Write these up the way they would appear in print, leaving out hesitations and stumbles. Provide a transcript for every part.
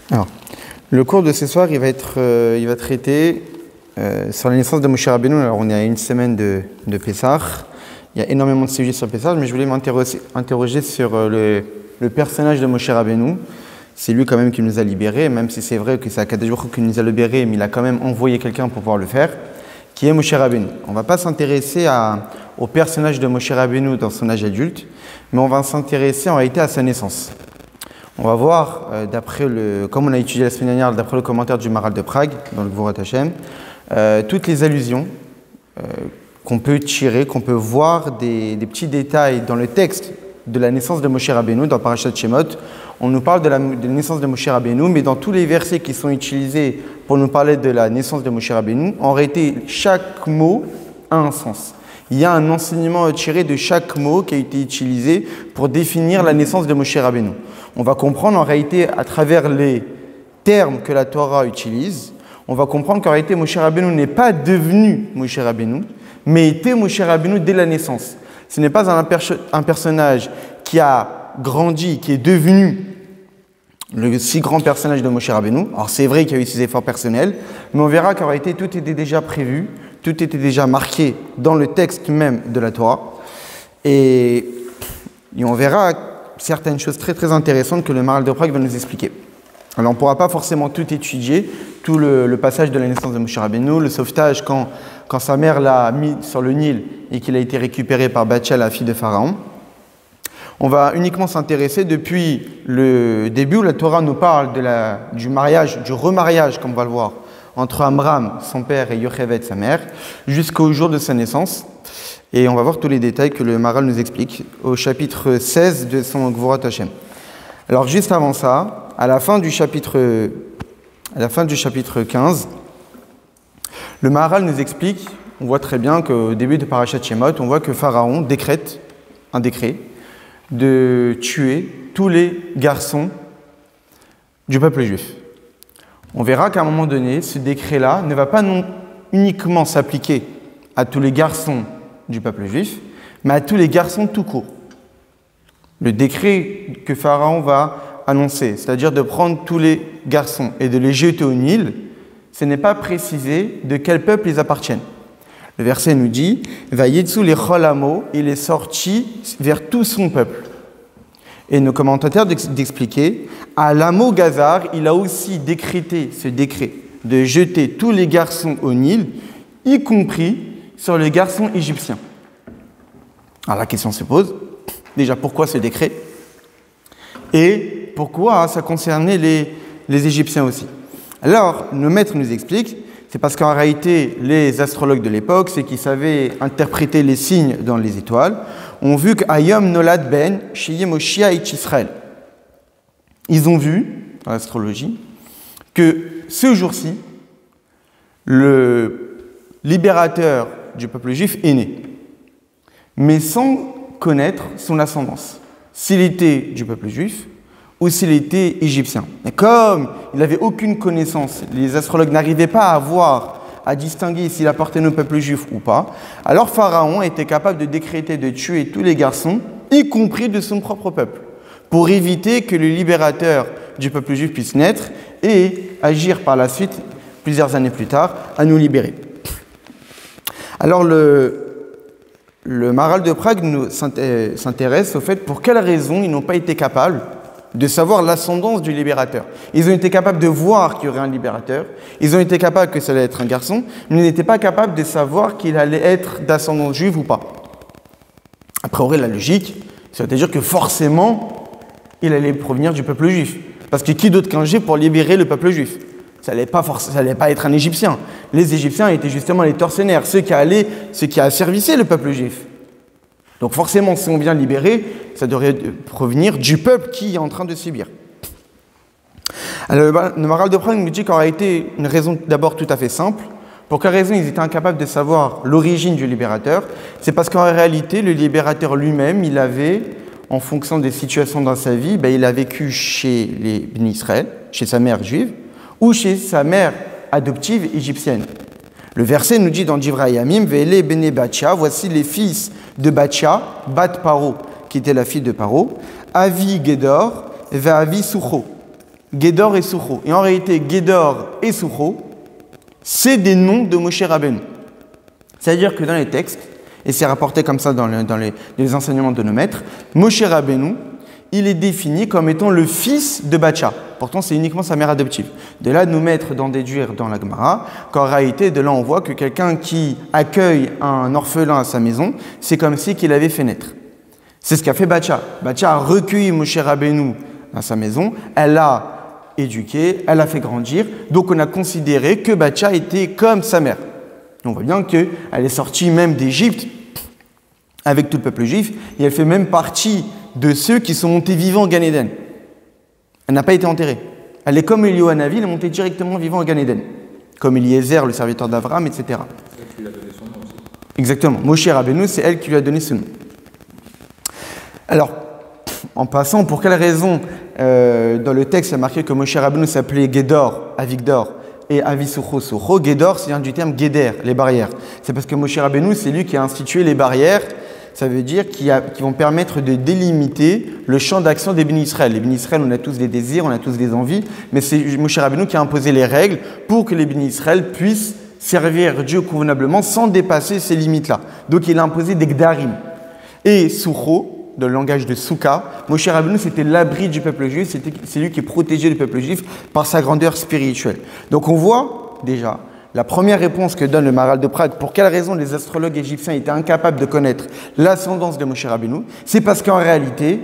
Alors, le cours de ce soir, il va traiter sur la naissance de Moshe Rabbeinu. Alors, on est à une semaine de Pessah. Il y a énormément de sujets sur Pessah, mais je voulais m'interroger sur le personnage de Moshe Rabbeinu. C'est lui quand même qui nous a libérés, même si c'est vrai que c'est Akadosh Baruch Hu qui nous a libérés, mais il a quand même envoyé quelqu'un pour pouvoir le faire, qui est Moshe Rabbeinu. On ne va pas s'intéresser au personnage de Moshe Rabbeinu dans son âge adulte, mais on va s'intéresser en réalité à sa naissance. On va voir, comme on a étudié la semaine dernière, d'après le commentaire du Maharal de Prague, dans le Gvurat Hashem, toutes les allusions qu'on peut tirer, qu'on peut voir des petits détails dans le texte de la naissance de Moshe Rabbeinu, dans Parashat Shemot. On nous parle de la naissance de Moshe Rabbeinu, mais dans tous les versets qui sont utilisés pour nous parler de la naissance de Moshe Rabbeinu, en réalité, chaque mot a un sens. Il y a un enseignement tiré de chaque mot qui a été utilisé pour définir la naissance de Moshe Rabbeinu. On va comprendre en réalité, à travers les termes que la Torah utilise, on va comprendre qu'en réalité, Moshe Rabbeinu n'est pas devenu Moshe Rabbeinu, mais était Moshe Rabbeinu dès la naissance. Ce n'est pas un personnage qui a grandi, qui est devenu le si grand personnage de Moshe Rabbeinu. Alors c'est vrai qu'il y a eu ses efforts personnels, mais on verra qu'en réalité, tout était déjà prévu, tout était déjà marqué dans le texte même de la Torah. Et on verra certaines choses très très intéressantes que le Maharal de Prague va nous expliquer. Alors on ne pourra pas forcément tout étudier, tout le passage de la naissance de Moshe Rabbeinu, le sauvetage quand sa mère l'a mis sur le Nil et qu'il a été récupéré par Batsheva, la fille de Pharaon. On va uniquement s'intéresser depuis le début où la Torah nous parle du mariage, du remariage, comme on va le voir, entre Amram, son père, et Yocheved, sa mère, jusqu'au jour de sa naissance. Et on va voir tous les détails que le Maharal nous explique au chapitre 16 de son Gvurat Hashem. Alors juste avant ça, à la fin du chapitre 15, le Maharal nous explique, on voit très bien qu'au début de Parashat Shemot, on voit que Pharaon décrète un décret de tuer tous les garçons du peuple juif. On verra qu'à un moment donné, ce décret-là ne va pas uniquement s'appliquer à tous les garçons du peuple juif, mais à tous les garçons tout court. Le décret que Pharaon va annoncer, c'est-à-dire de prendre tous les garçons et de les jeter au Nil, ce n'est pas précisé de quel peuple ils appartiennent. Le verset nous dit « Vayetzu lechol amo » il est sorti vers tout son peuple. Et nos commentateurs d'expliquer « À l'amo Gazar » il a aussi décrété ce décret de jeter tous les garçons au Nil, y compris sur les garçons égyptiens. Alors la question se pose, déjà pourquoi ce décret? Et pourquoi ça concernait les Égyptiens aussi? Alors, nos maîtres nous expliquent, c'est parce qu'en réalité, les astrologues de l'époque, ceux qui savaient interpréter les signes dans les étoiles, ont vu qu'Ayom Nolad Ben Sheyeh Moshia et Israël. Ils ont vu, dans l'astrologie, que ce jour-ci, le libérateur du peuple juif est né, mais sans connaître son ascendance, s'il était du peuple juif ou s'il était égyptien. Et comme il n'avait aucune connaissance, les astrologues n'arrivaient pas à distinguer s'il appartenait au peuple juif ou pas, alors Pharaon était capable de décréter de tuer tous les garçons, y compris de son propre peuple, pour éviter que le libérateur du peuple juif puisse naître et agir par la suite, plusieurs années plus tard, à nous libérer. Alors le Maharal de Prague s'intéresse au fait pour quelles raisons ils n'ont pas été capables de savoir l'ascendance du libérateur. Ils ont été capables de voir qu'il y aurait un libérateur, ils ont été capables que ça allait être un garçon, mais ils n'étaient pas capables de savoir qu'il allait être d'ascendance juive ou pas. Après, la logique, c'est-à-dire que forcément, il allait provenir du peuple juif. Parce que qui d'autre qu'un juif pour libérer le peuple juif? Ça n'allait pas être un Égyptien. Les Égyptiens étaient justement les tortionnaires, ceux qui asservissaient le peuple juif. Donc forcément, si on vient libérer, ça devrait provenir du peuple qui est en train de subir. Alors, le Maharal de Prague nous dit qu'en réalité, une raison d'abord tout à fait simple. Pour quelle raison ils étaient incapables de savoir l'origine du libérateur? C'est parce qu'en réalité, le libérateur lui-même, il avait, en fonction des situations dans sa vie, il a vécu chez les Bnei Israël, chez sa mère juive, ou chez sa mère adoptive égyptienne. Le verset nous dit dans Divrei Yamim, Ve'ele bene Batsheva, voici les fils de Batsheva, Bat Paro, qui était la fille de Paro, Avi Gedor, Ve'avi Sucho. Guédor et Soukho. Et en réalité, Guédor et Soukho, c'est des noms de Moshe Rabbeinu. C'est-à-dire que dans les textes, et c'est rapporté comme ça dans les enseignements de nos maîtres, Moshe Rabbeinu, il est défini comme étant le fils de Batcha. Pourtant, c'est uniquement sa mère adoptive. De là, nos maîtres d'en déduire dans la Gemara qu'en réalité, de là, on voit que quelqu'un qui accueille un orphelin à sa maison, c'est comme si qu'il avait fait naître. C'est ce qu'a fait Batcha. Batcha a recueilli Moshe Rabbeinu à sa maison, elle l'a éduqué, elle l'a fait grandir, donc on a considéré que Batcha était comme sa mère. On voit bien qu'elle est sortie même d'Égypte avec tout le peuple juif, et elle fait même partie de ceux qui sont montés vivants au Gan Eden. Elle n'a pas été enterrée. Elle est comme Eliyahu Hanavi, elle est montée directement vivant au Gan Eden. Comme Eliezer, le serviteur d'Abraham, etc. C'est elle qui lui a donné son nom aussi. Exactement. Moshe Rabbeinu, c'est elle qui lui a donné ce nom. Alors, en passant, pour quelle raison dans le texte, il y a marqué que Moshe Rabbeinu s'appelait Guédor, Avigdor, et Avisoucho, Soucho. Guédor, c'est du terme Guéder, les barrières. C'est parce que Moshe Rabbeinu, c'est lui qui a institué les barrières. Ça veut dire qui vont permettre de délimiter le champ d'action des bénis Israël. Les bénis Israël, on a tous des désirs, on a tous des envies, mais c'est Moshe Rabbeinu qui a imposé les règles pour que les bénis Israël puissent servir Dieu convenablement sans dépasser ces limites-là. Donc il a imposé des gdarim. Et Soucho, dans le langage de Souka, Moshe Rabbeinu, c'était l'abri du peuple juif, c'est lui qui protégeait le peuple juif par sa grandeur spirituelle. Donc on voit déjà la première réponse que donne le Maharal de Prague, pour quelle raison les astrologues égyptiens étaient incapables de connaître l'ascendance de Moshe Rabbeinu, c'est parce qu'en réalité,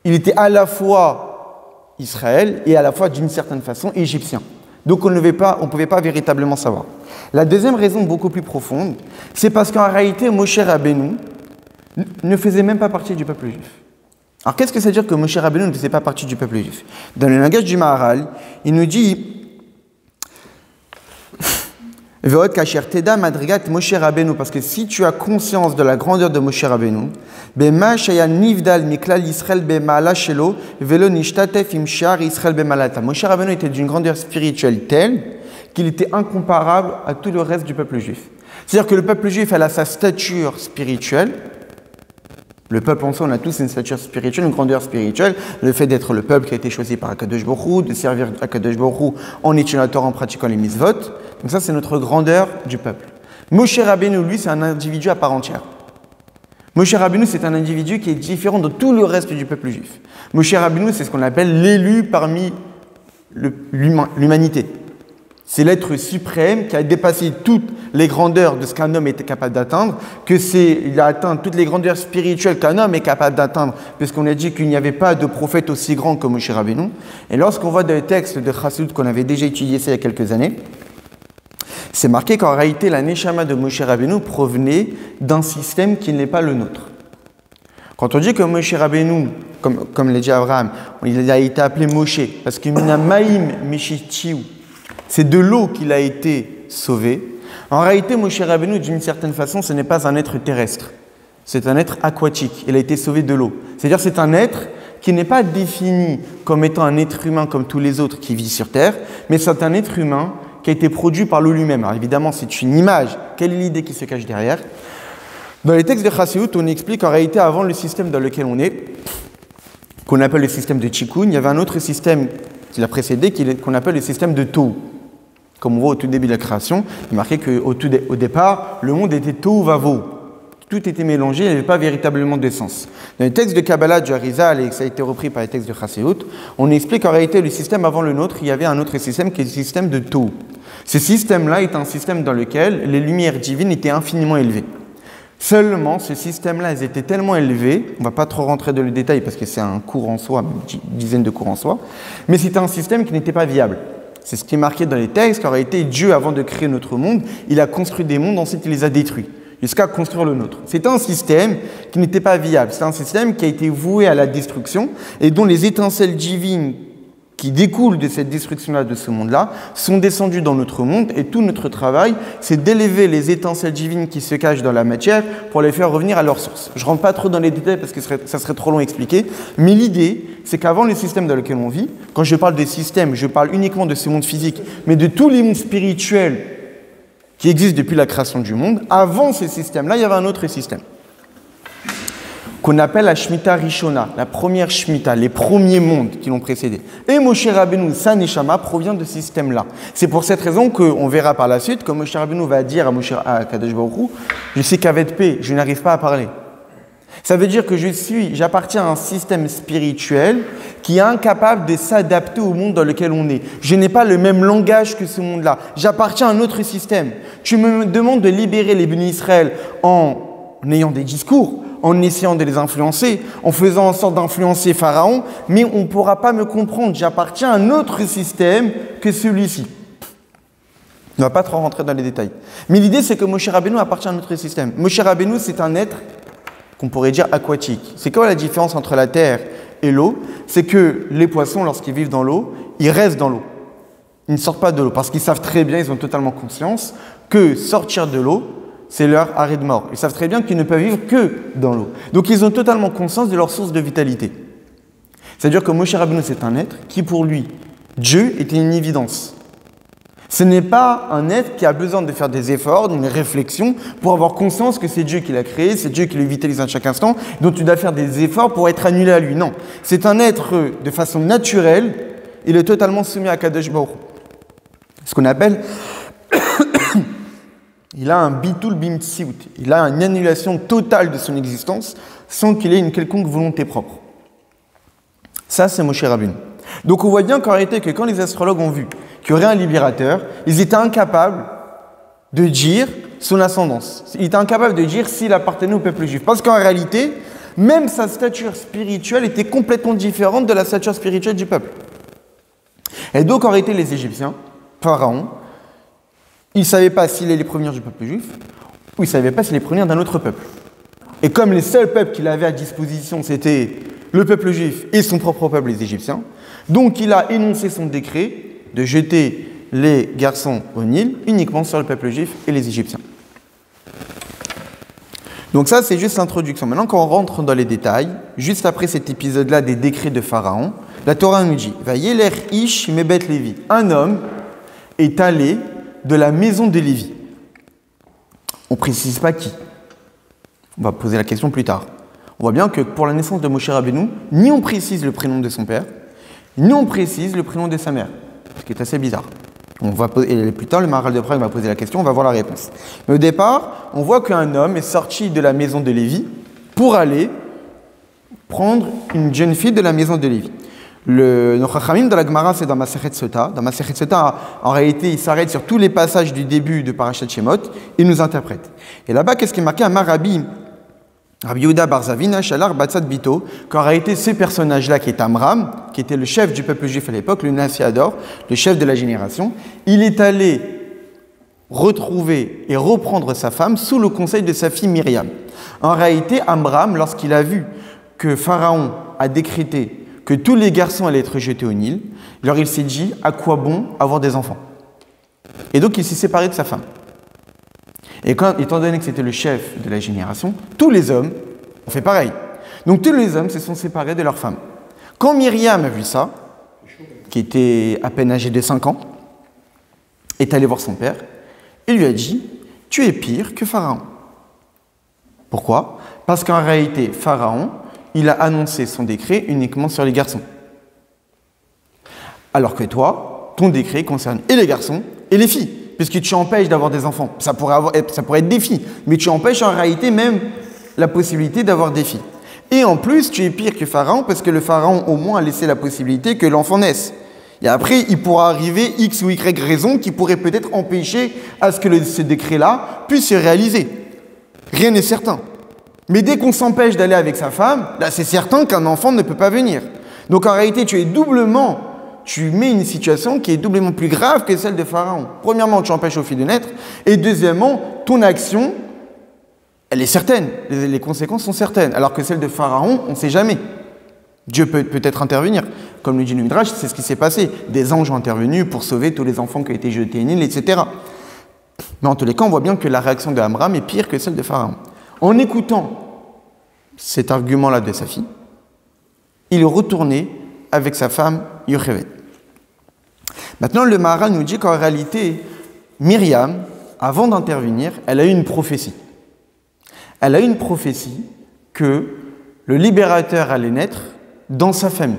il était à la fois Israël et à la fois d'une certaine façon égyptien. Donc on ne pouvait pas véritablement savoir. La deuxième raison, beaucoup plus profonde, c'est parce qu'en réalité, Moshe Rabbeinu ne faisait même pas partie du peuple juif. Alors qu'est-ce que ça veut dire que Moshe Rabbeinu ne faisait pas partie du peuple juif? Dans le langage du Maharal, il nous dit parce que si tu as conscience de la grandeur de Moshe Rabbeinu, Moshe Rabbeinu était d'une grandeur spirituelle telle qu'il était incomparable à tout le reste du peuple juif. C'est-à-dire que le peuple juif, elle a sa stature spirituelle. Le peuple en soi, on a tous une stature spirituelle, une grandeur spirituelle. Le fait d'être le peuple qui a été choisi par Akadosh Baruch Hu, de servir Akadosh Baruch Hu en étudiant la Torah, en pratiquant les mitzvot. Donc ça, c'est notre grandeur du peuple. Moshe Rabbeinu, lui, c'est un individu à part entière. Moshe Rabbeinu, c'est un individu qui est différent de tout le reste du peuple juif. Moshe Rabbeinu, c'est ce qu'on appelle l'élu parmi l'humanité. C'est l'être suprême qui a dépassé toutes les grandeurs de ce qu'un homme était capable d'atteindre, il a atteint toutes les grandeurs spirituelles qu'un homme est capable d'atteindre, puisqu'on a dit qu'il n'y avait pas de prophète aussi grand que Moshe Rabbeinu. Et lorsqu'on voit dans les textes de Chassidut qu'on avait déjà étudié ça il y a quelques années, c'est marqué qu'en réalité la Neshama de Moshe Rabbeinu provenait d'un système qui n'est pas le nôtre. Quand on dit que Moshe Rabbeinu, comme l'a dit Abraham, il a été appelé Moshe, parce que Minamaim Mishitiu, c'est de l'eau qu'il a été sauvé. En réalité, Moshe Rabbeinu, d'une certaine façon, ce n'est pas un être terrestre. C'est un être aquatique. Il a été sauvé de l'eau. C'est-à-dire c'est un être qui n'est pas défini comme étant un être humain comme tous les autres qui vivent sur Terre, mais c'est un être humain qui a été produit par l'eau lui-même. Alors évidemment, c'est une image. Quelle est l'idée qui se cache derrière? Dans les textes de Chassidut, on explique en réalité, avant le système dans lequel on est, qu'on appelle le système de Tikkun, il y avait un autre système qui l'a précédé, qu'on appelle le système de Tohu. Comme on voit au tout début de la création, il est marqué qu'au départ, le monde était Tohu Vavohu. Tout était mélangé, il n'y avait pas véritablement de sens. Dans les textes de Kabbalah du Harizal, et ça a été repris par les textes de Chassidut, on explique qu'en réalité, le système avant le nôtre, il y avait un autre système qui est le système de Tohu. Ce système-là est un système dans lequel les lumières divines étaient infiniment élevées. Seulement, ce système-là, elles étaient tellement élevées, on ne va pas trop rentrer dans le détail parce que c'est un cours en soi, une dizaine de cours en soi, mais c'était un système qui n'était pas viable. C'est ce qui est marqué dans les textes, qu'en réalité, Dieu, avant de créer notre monde, il a construit des mondes, ensuite il les a détruits, jusqu'à construire le nôtre. C'était un système qui n'était pas viable, c'est un système qui a été voué à la destruction et dont les étincelles divines qui découlent de cette destruction-là, de ce monde-là, sont descendues dans notre monde et tout notre travail, c'est d'élever les étincelles divines qui se cachent dans la matière pour les faire revenir à leur source. Je ne rentre pas trop dans les détails parce que ça serait trop long à expliquer, mais l'idée, c'est qu'avant le système dans lequel on vit, quand je parle des systèmes, je parle uniquement de ce monde physique, mais de tous les mondes spirituels qui existent depuis la création du monde, avant ce système-là, il y avait un autre système. qu'on appelle la Shemitah Rishona, la première Shemitah, les premiers mondes qui l'ont précédé. Et Moshe Rabbeinu, sa Neshama, provient de ce système-là. C'est pour cette raison qu'on verra par la suite, comme Moshe Rabbeinu va dire à Kadosh Baruch Hu, je sais qu'avec paix, je n'arrive pas à parler. Ça veut dire que j'appartiens à un système spirituel qui est incapable de s'adapter au monde dans lequel on est. Je n'ai pas le même langage que ce monde-là. J'appartiens à un autre système. Tu me demandes de libérer les bénis Israël en ayant des discours, en essayant de les influencer, en faisant en sorte d'influencer Pharaon, mais on ne pourra pas me comprendre. J'appartiens à un autre système que celui-ci. On ne va pas trop rentrer dans les détails. Mais l'idée, c'est que Moshe Rabbeinu appartient à un autre système. Moshe Rabbeinu, c'est un être qu'on pourrait dire aquatique. C'est quoi la différence entre la terre et l'eau? C'est que les poissons, lorsqu'ils vivent dans l'eau, ils restent dans l'eau. Ils ne sortent pas de l'eau parce qu'ils savent très bien, ils ont totalement conscience que sortir de l'eau, c'est leur arrêt de mort. Ils savent très bien qu'ils ne peuvent vivre que dans l'eau. Donc ils ont totalement conscience de leur source de vitalité. C'est-à-dire que Moshe Rabbeinu, c'est un être qui, pour lui, Dieu était une évidence. Ce n'est pas un être qui a besoin de faire des efforts, d'une réflexion pour avoir conscience que c'est Dieu qui l'a créé, c'est Dieu qui le vitalise à chaque instant, dont tu dois faire des efforts pour être annulé à lui. Non, c'est un être de façon naturelle, il est totalement soumis à Kadosh Baruch Hu. Ce qu'on appelle, il a un bitul bimtsiut, il a une annulation totale de son existence sans qu'il ait une quelconque volonté propre. Ça, c'est Moshe Rabbeinu. Donc on voit bien qu'en réalité, que quand les astrologues ont vu qu'il y aurait un libérateur, ils étaient incapables de dire son ascendance. Ils étaient incapables de dire s'il appartenait au peuple juif. Parce qu'en réalité, même sa stature spirituelle était complètement différente de la stature spirituelle du peuple. Et donc en réalité, les Égyptiens, Pharaon, ils ne savaient pas s'il allait provenir du peuple juif ou ils ne savaient pas s'il allait provenir d'un autre peuple. Et comme les seuls peuples qu'il avait à disposition, c'était le peuple juif et son propre peuple, les Égyptiens, donc il a énoncé son décret de jeter les garçons au Nil uniquement sur le peuple juif et les Égyptiens. Donc ça, c'est juste l'introduction. Maintenant, quand on rentre dans les détails, juste après cet épisode-là des décrets de Pharaon, la Torah nous dit « Vayeler ish mebet Lévi » un homme est allé de la maison de Lévi. On ne précise pas qui. On va poser la question plus tard. On voit bien que pour la naissance de Moshe Rabbeinu, ni on précise le prénom de son père, ni on précise le prénom de sa mère. Ce qui est assez bizarre. Et plus tard, le Maharal de Prague va poser la question, on va voir la réponse. Mais au départ, on voit qu'un homme est sorti de la maison de Lévi pour aller prendre une jeune fille de la maison de Lévi. Le Chachamim de la Gemara, c'est dans Masechet Sota. Dans Masechet Sota, en réalité, il s'arrête sur tous les passages du début de Parashat Shemot et nous interprète. Et là-bas, qu'est-ce qui est marqué? Amar Rabbi Yehuda bar Zavina, Shalar Batsat Bito, qu'en réalité, ce personnage-là, qui est Amram, qui était le chef du peuple juif à l'époque, le Nasiador, le chef de la génération, il est allé retrouver et reprendre sa femme sous le conseil de sa fille Myriam. En réalité, Amram, lorsqu'il a vu que Pharaon a décrété que tous les garçons allaient être jetés au Nil, alors il s'est dit, à quoi bon avoir des enfants? Et donc, il s'est séparé de sa femme. Et étant donné que c'était le chef de la génération, tous les hommes ont fait pareil. Donc tous les hommes se sont séparés de leur femme. Quand Myriam a vu ça, qui était à peine âgée de 5 ans, est allé voir son père, il lui a dit « Tu es pire que Pharaon ». Pourquoi? Parce qu'en réalité, Pharaon, il a annoncé son décret uniquement sur les garçons. Alors que toi, ton décret concerne et les garçons et les filles. Puisque tu empêches d'avoir des enfants. Ça pourrait être des filles, mais tu empêches en réalité même la possibilité d'avoir des filles. Et en plus, tu es pire que Pharaon, parce que le Pharaon au moins a laissé la possibilité que l'enfant naisse. Et après, il pourra arriver X ou Y raison qui pourrait peut-être empêcher à ce que ce décret-là puisse se réaliser. Rien n'est certain. Mais dès qu'on s'empêche d'aller avec sa femme, là c'est certain qu'un enfant ne peut pas venir. Donc en réalité, tu mets une situation qui est doublement plus grave que celle de Pharaon. Premièrement, tu empêches aux filles de naître. Et deuxièmement, ton action, elle est certaine. Les conséquences sont certaines. Alors que celle de Pharaon, on ne sait jamais. Dieu peut peut-être intervenir. Comme le dit le Midrash, c'est ce qui s'est passé. Des anges ont intervenu pour sauver tous les enfants qui ont été jetés au Nil, etc. Mais en tous les cas, on voit bien que la réaction de Amram est pire que celle de Pharaon. En écoutant cet argument-là de sa fille, il est retourné avec sa femme Yocheved. Maintenant, le Maharal nous dit qu'en réalité, Myriam, avant d'intervenir, elle a eu une prophétie. Elle a eu une prophétie que le libérateur allait naître dans sa famille.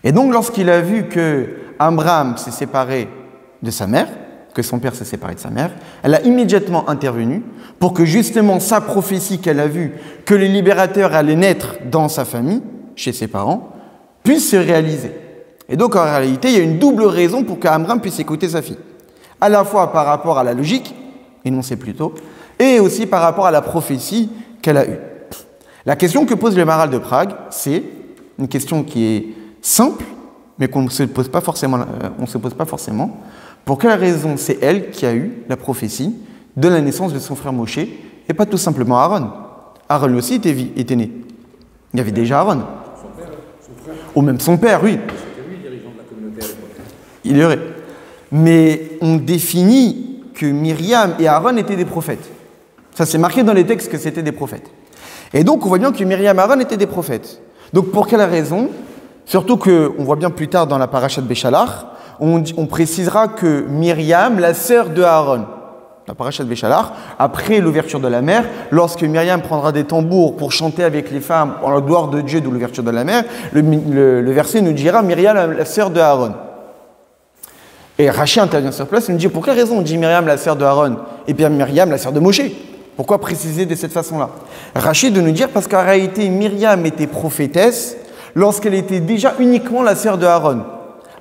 Et donc, lorsqu'il a vu que Amram s'est séparé de sa mère, que son père s'est séparé de sa mère, elle a immédiatement intervenu pour que justement sa prophétie qu'elle a vue, que le libérateur allait naître dans sa famille, chez ses parents, puisse se réaliser. Et donc, en réalité, il y a une double raison pour qu'Amram puisse écouter sa fille. À la fois par rapport à la logique, énoncée plus tôt, et aussi par rapport à la prophétie qu'elle a eue. La question que pose le Maharal de Prague, c'est une question qui est simple, mais qu'on ne se pose pas forcément. Pour quelle raison c'est elle qui a eu la prophétie de la naissance de son frère Moshe, et pas tout simplement Aaron? Aaron aussi était né. Il y avait déjà Aaron. Son frère. Ou même son père, oui. C'était lui le dirigeant de la communauté à l'époque. Il y aurait. Mais on définit que Myriam et Aaron étaient des prophètes. Ça, c'est marqué dans les textes que c'était des prophètes. Et donc, on voit bien que Myriam et Aaron étaient des prophètes. Donc, pour quelle raison? Surtout qu'on voit bien plus tard dans la paracha de Béchalach, on précisera que Myriam, la sœur de Aaron, la paracha de Béchalach, après l'ouverture de la mer, lorsque Myriam prendra des tambours pour chanter avec les femmes en la gloire de Dieu de l'ouverture de la mer, le verset nous dira Myriam, la sœur de Aaron. Et Rachi intervient sur place et nous dit pour quelle raison on dit Myriam, la sœur de Aaron, et bien Myriam, la sœur de Moshe? Pourquoi préciser de cette façon-là? Rachi de nous dire parce qu'en réalité, Myriam était prophétesse lorsqu'elle était déjà uniquement la sœur de Aaron,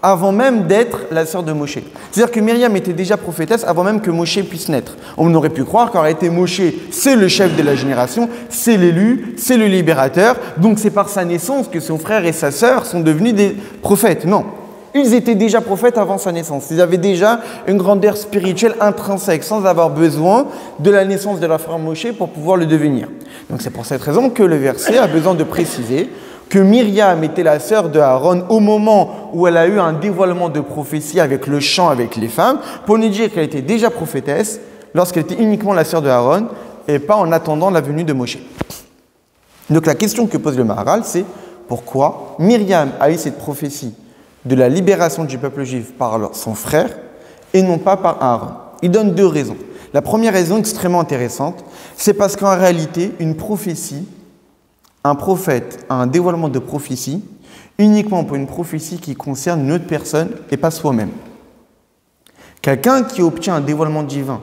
avant même d'être la sœur de Moshe. C'est-à-dire que Myriam était déjà prophétesse avant même que Moshe puisse naître. On aurait pu croire qu'en réalité, Moshe, c'est le chef de la génération, c'est l'élu, c'est le libérateur, donc c'est par sa naissance que son frère et sa sœur sont devenus des prophètes. Non. Ils étaient déjà prophètes avant sa naissance. Ils avaient déjà une grandeur spirituelle intrinsèque, sans avoir besoin de la naissance de leur frère Moshe pour pouvoir le devenir. Donc c'est pour cette raison que le verset a besoin de préciser que Myriam était la sœur de Aaron au moment où elle a eu un dévoilement de prophétie avec le chant avec les femmes, pour nous dire qu'elle était déjà prophétesse lorsqu'elle était uniquement la sœur de Aaron et pas en attendant la venue de Moshe. Donc la question que pose le Maharal, c'est pourquoi Myriam a eu cette prophétie de la libération du peuple juif par son frère et non pas par Aaron. Il donne deux raisons. La première raison extrêmement intéressante, c'est parce qu'en réalité, une prophétie, un prophète a un dévoilement de prophétie uniquement pour une prophétie qui concerne une autre personne et pas soi-même. Quelqu'un qui obtient un dévoilement divin,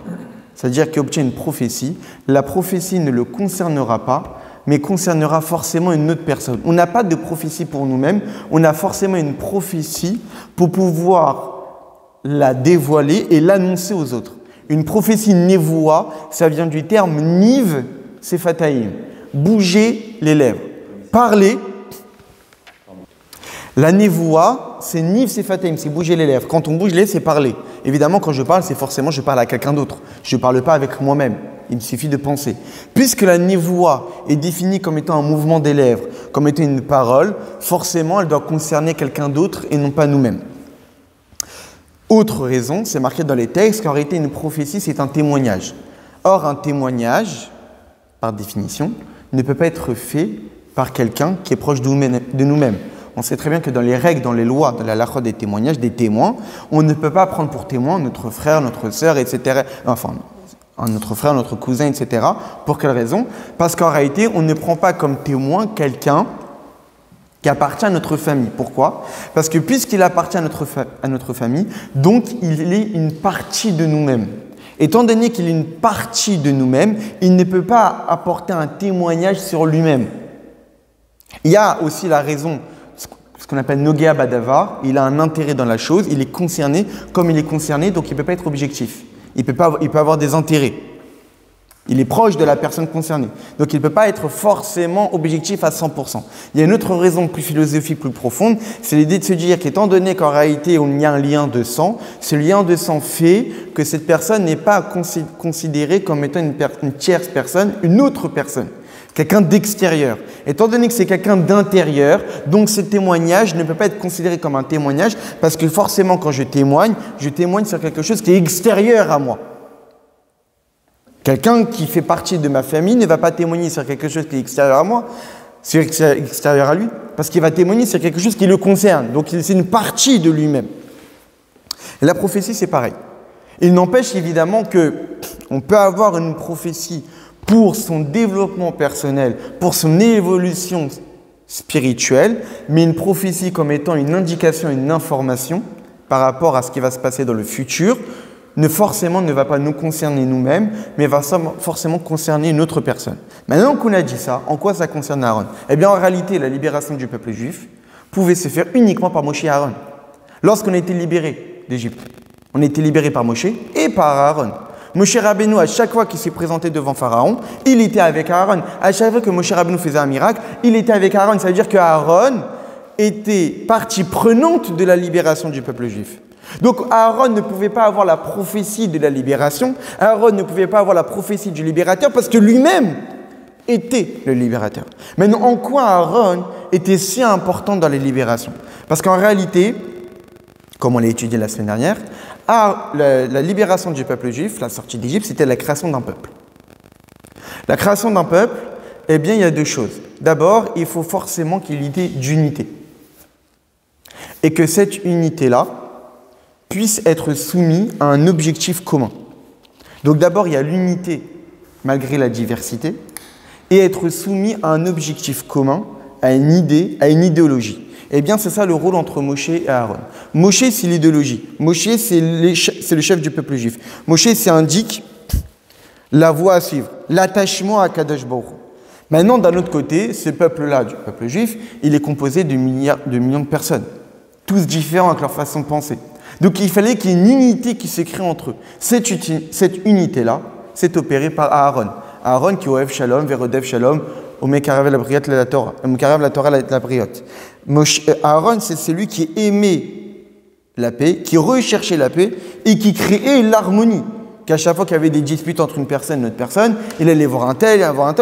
c'est-à-dire qui obtient une prophétie, la prophétie ne le concernera pas, mais concernera forcément une autre personne. On n'a pas de prophétie pour nous-mêmes, on a forcément une prophétie pour pouvoir la dévoiler et l'annoncer aux autres. Une prophétie névoa, ça vient du terme niv sefataïm, bouger les lèvres, parler. La névoa, c'est niv sefataïm, c'est bouger les lèvres. Quand on bouge les lèvres, c'est parler. Évidemment, quand je parle, c'est forcément je parle à quelqu'un d'autre. Je ne parle pas avec moi-même. Il me suffit de penser. Puisque la névoa est définie comme étant un mouvement des lèvres, comme étant une parole, forcément, elle doit concerner quelqu'un d'autre et non pas nous-mêmes. Autre raison, c'est marqué dans les textes qu'en réalité, une prophétie, c'est un témoignage. Or, un témoignage, par définition, ne peut pas être fait par quelqu'un qui est proche de nous-mêmes. On sait très bien que dans les règles, dans les lois, dans la halakha des témoignages, des témoins, on ne peut pas prendre pour témoin notre frère, notre sœur, etc. Enfin, notre frère, notre cousin, etc. Pour quelle raison? Parce qu'en réalité, on ne prend pas comme témoin quelqu'un qui appartient à notre famille. Pourquoi? Parce que puisqu'il appartient à notre famille, donc il est une partie de nous-mêmes. Étant donné qu'il est une partie de nous-mêmes, il ne peut pas apporter un témoignage sur lui-même. Il y a aussi la raison, ce qu'on appelle Nogea Badavar, il a un intérêt dans la chose, il est concerné comme il est concerné, donc il ne peut pas être objectif. Il peut avoir des intérêts. Il est proche de la personne concernée. Donc il ne peut pas être forcément objectif à 100%. Il y a une autre raison plus philosophique, plus profonde, c'est l'idée de se dire qu'étant donné qu'en réalité il y a un lien de sang, ce lien de sang fait que cette personne n'est pas considérée comme étant une tierce personne, une autre personne. Quelqu'un d'extérieur. Étant donné que c'est quelqu'un d'intérieur, donc ce témoignage ne peut pas être considéré comme un témoignage parce que forcément quand je témoigne sur quelque chose qui est extérieur à moi. Quelqu'un qui fait partie de ma famille ne va pas témoigner sur quelque chose qui est extérieur à moi, c'est extérieur à lui, parce qu'il va témoigner sur quelque chose qui le concerne. Donc c'est une partie de lui-même. Et la prophétie, c'est pareil. Il n'empêche évidemment qu'on peut avoir une prophétie pour son développement personnel, pour son évolution spirituelle, mais une prophétie comme étant une indication, une information par rapport à ce qui va se passer dans le futur, ne va pas nous concerner nous-mêmes, mais va forcément concerner une autre personne. Maintenant qu'on a dit ça, en quoi ça concerne Aaron? Eh bien, en réalité, la libération du peuple juif pouvait se faire uniquement par Moshe et Aaron. Lorsqu'on a été libéré d'Égypte, on a été libéré par Moshe et par Aaron. Moshe Rabbeinu, à chaque fois qu'il s'est présenté devant Pharaon, il était avec Aaron. À chaque fois que Moshe Rabbeinu faisait un miracle, il était avec Aaron. Ça veut dire qu'Aaron était partie prenante de la libération du peuple juif. Donc Aaron ne pouvait pas avoir la prophétie de la libération. Aaron ne pouvait pas avoir la prophétie du libérateur parce que lui-même était le libérateur. Maintenant, en quoi Aaron était si important dans les libérations? Parce qu'en réalité, comme on l'a étudié la semaine dernière, la libération du peuple juif, la sortie d'Égypte, c'était la création d'un peuple. La création d'un peuple, eh bien, il y a deux choses. D'abord, il faut forcément qu'il y ait l'idée d'unité. Et que cette unité-là puisse être soumise à un objectif commun. Donc d'abord, il y a l'unité malgré la diversité et être soumis à un objectif commun, à une idée, à une idéologie. Eh bien, c'est ça le rôle entre Moshe et Aaron. Moshe, c'est l'idéologie. Moshe, c'est le chef du peuple juif. Moshe, c'est indique la voie à suivre, l'attachement à Kadosh Baruch Hu. Maintenant, d'un autre côté, ce peuple-là, du peuple juif, il est composé de millions de personnes, tous différents avec leur façon de penser. Donc, il fallait qu'il y ait une unité qui se crée entre eux. Cette unité-là, c'est opérée par Aaron. Aaron qui est Oev Shalom, Verodev Shalom, Omekarev la Briot la Torah, Omekarev la Torah la Briot. Aaron, c'est celui qui aimait la paix, qui recherchait la paix et qui créait l'harmonie. Qu'à chaque fois qu'il y avait des disputes entre une personne et une autre personne, il allait voir un tel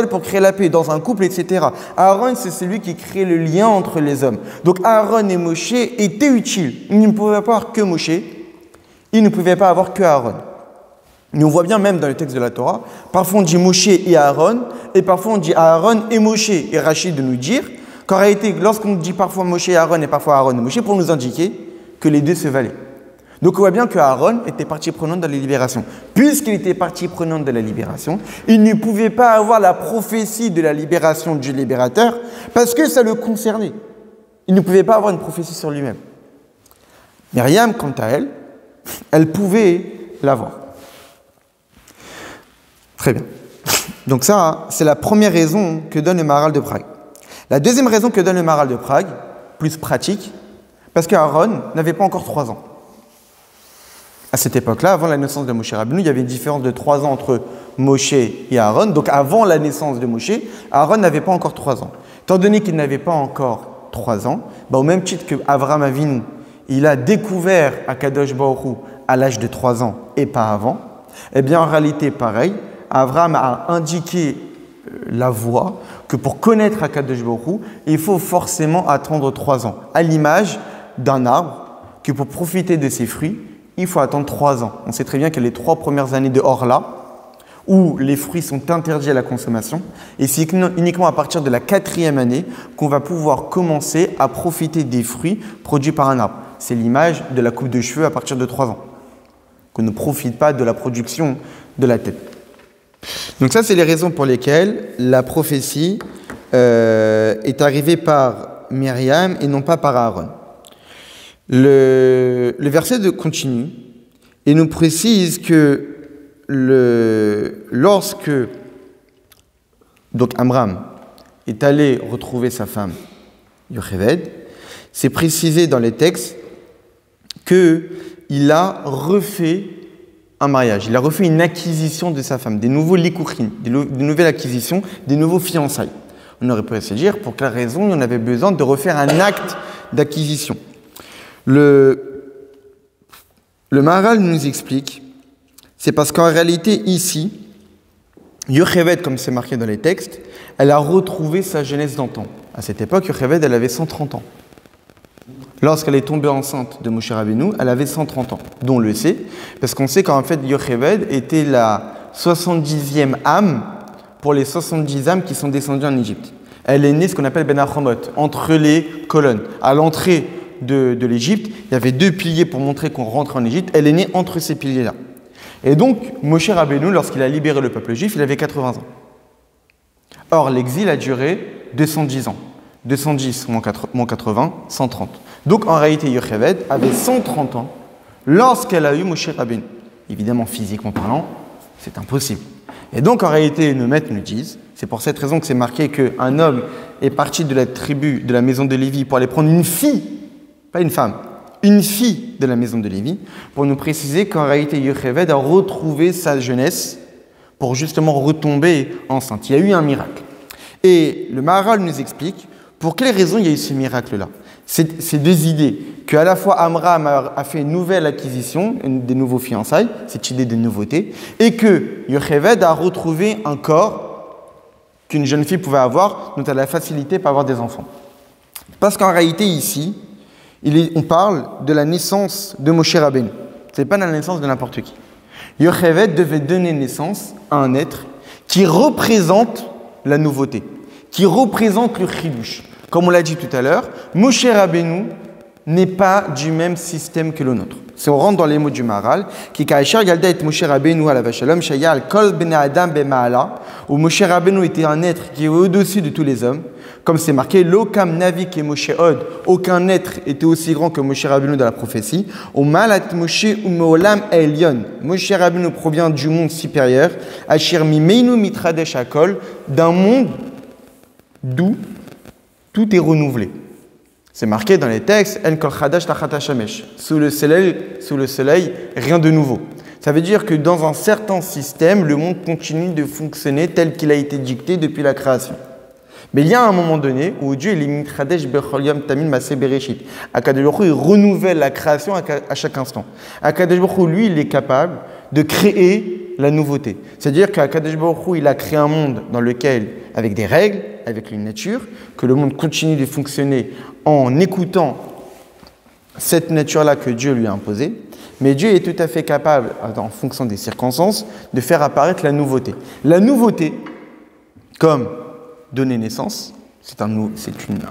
pour créer la paix dans un couple, etc. Aaron, c'est celui qui crée le lien entre les hommes. Donc Aaron et Moshe étaient utiles. Ils ne pouvaient pas avoir que Moshe, ils ne pouvaient pas avoir que Aaron. Et on voit bien même dans le texte de la Torah, parfois on dit Moshe et Aaron, et parfois on dit Aaron et Moshe. Et Rachid de nous dire qu'en réalité, lorsqu'on dit parfois Moshe et Aaron, et parfois Aaron et Moshe, pour nous indiquer que les deux se valaient. Donc on voit bien que Aaron était partie prenante dans la libération. Puisqu'il était partie prenante de la libération, il ne pouvait pas avoir la prophétie de la libération du libérateur parce que ça le concernait. Il ne pouvait pas avoir une prophétie sur lui-même. Myriam, quant à elle, elle pouvait l'avoir. Très bien. Donc ça, c'est la première raison que donne le Maharal de Prague. La deuxième raison que donne le Maharal de Prague, plus pratique, parce qu'Aaron n'avait pas encore 3 ans. À cette époque-là, avant la naissance de Moshe Rabbeinu, il y avait une différence de 3 ans entre Moshe et Aaron. Donc avant la naissance de Moshe, Aaron n'avait pas encore 3 ans. Étant donné qu'il n'avait pas encore 3 ans, au même titre que Avraham Avinu, il a découvert Akadosh Baruch Hu à l'âge de 3 ans et pas avant, eh bien en réalité pareil, Avraham a indiqué la voie que pour connaître Akadosh Baruch Hu, il faut forcément attendre 3 ans. À l'image d'un arbre, que pour profiter de ses fruits, il faut attendre 3 ans. On sait très bien que les 3 premières années de Orla, où les fruits sont interdits à la consommation, et c'est uniquement à partir de la 4e année qu'on va pouvoir commencer à profiter des fruits produits par un arbre. C'est l'image de la coupe de cheveux à partir de 3 ans. Qu'on ne profite pas de la production de la tête. Donc ça, c'est les raisons pour lesquelles la prophétie est arrivée par Myriam et non pas par Aaron. Le verset continue et nous précise que lorsque donc Amram est allé retrouver sa femme Yocheved, c'est précisé dans les textes qu'il a refait un mariage, il a refait une acquisition de sa femme, des nouveaux likurim, des nouvelles acquisitions, des nouveaux fiançailles. On aurait pu se dire pour quelle raison on avait besoin de refaire un acte d'acquisition. Le Maharal nous explique, c'est parce qu'en réalité ici, Yocheved, comme c'est marqué dans les textes, elle a retrouvé sa jeunesse d'antan. À cette époque, Yocheved, elle avait 130 ans. Lorsqu'elle est tombée enceinte de Moshe Rabbeinu, elle avait 130 ans, dont on le sait, parce qu'on sait qu'en fait, Yocheved était la 70e âme pour les 70 âmes qui sont descendues en Égypte. Elle est née ce qu'on appelle Ben Achomot, entre les colonnes. À l'entrée de l'Égypte, il y avait 2 piliers pour montrer qu'on rentre en Égypte. Elle est née entre ces piliers-là. Et donc, Moshe Rabbeinu, lorsqu'il a libéré le peuple juif, il avait 80 ans. Or, l'exil a duré 210 ans. 210 moins 80, 130. Donc, en réalité, Yocheved avait 130 ans lorsqu'elle a eu Moshe Rabbeinu. Évidemment, physiquement parlant, c'est impossible. Et donc, en réalité, nos maîtres nous disent, c'est pour cette raison que c'est marqué qu'un homme est parti de la tribu, de la maison de Lévi, pour aller prendre une fille, pas une femme, une fille de la maison de Lévi, pour nous préciser qu'en réalité, Yocheved a retrouvé sa jeunesse pour justement retomber enceinte. Il y a eu un miracle. Et le Maharal nous explique pour quelles raisons il y a eu ce miracle-là. C'est deux idées, qu'à la fois Amram a fait une nouvelle acquisition, des nouveaux fiançailles, cette idée de nouveauté, et que Yocheved a retrouvé un corps qu'une jeune fille pouvait avoir, dont elle a la facilité pour avoir des enfants. Parce qu'en réalité, ici, on parle de la naissance de Moshe Rabbeinu. Ce n'est pas la naissance de n'importe qui. Yocheved devait donner naissance à un être qui représente la nouveauté, qui représente le chidush. Comme on l'a dit tout à l'heure, Moshe Rabbeinu n'est pas du même système que le nôtre. Si on rentre dans les mots du Maharal, qui Kaïchar Yalda et Moshe Rabbeinu à la Vachalom, Shayal Kol Ben Adam Ben Maala, où Moshe Rabbeinu était un être qui est au-dessus de tous les hommes, comme c'est marqué, Lokam Navik et Moshe Od, aucun être était aussi grand que Moshe Rabbeinu dans la prophétie. Au Malat Moshe Umeolam Elion, Moshe Rabbeinu provient du monde supérieur, Ashir Mimeinu Mitradesh Akol, d'un monde d'où tout est renouvelé. C'est marqué dans les textes, En Kol Chadash Tachat Hashamesh. Sous le soleil, rien de nouveau. Ça veut dire que dans un certain système, le monde continue de fonctionner tel qu'il a été dicté depuis la création. Mais il y a un moment donné où Dieu il mitradesh bechol yom tamid maseh bereshit. Akadosh Baruch Hu, il renouvelle la création à chaque instant. Akadosh Baruch Hu, lui, il est capable de créer la nouveauté. C'est-à-dire qu'Akadosh Baruch Hu, il a créé un monde dans lequel, avec des règles, avec une nature, que le monde continue de fonctionner en écoutant cette nature-là que Dieu lui a imposée. Mais Dieu est tout à fait capable, en fonction des circonstances, de faire apparaître la nouveauté. La nouveauté, comme donner naissance, c'est un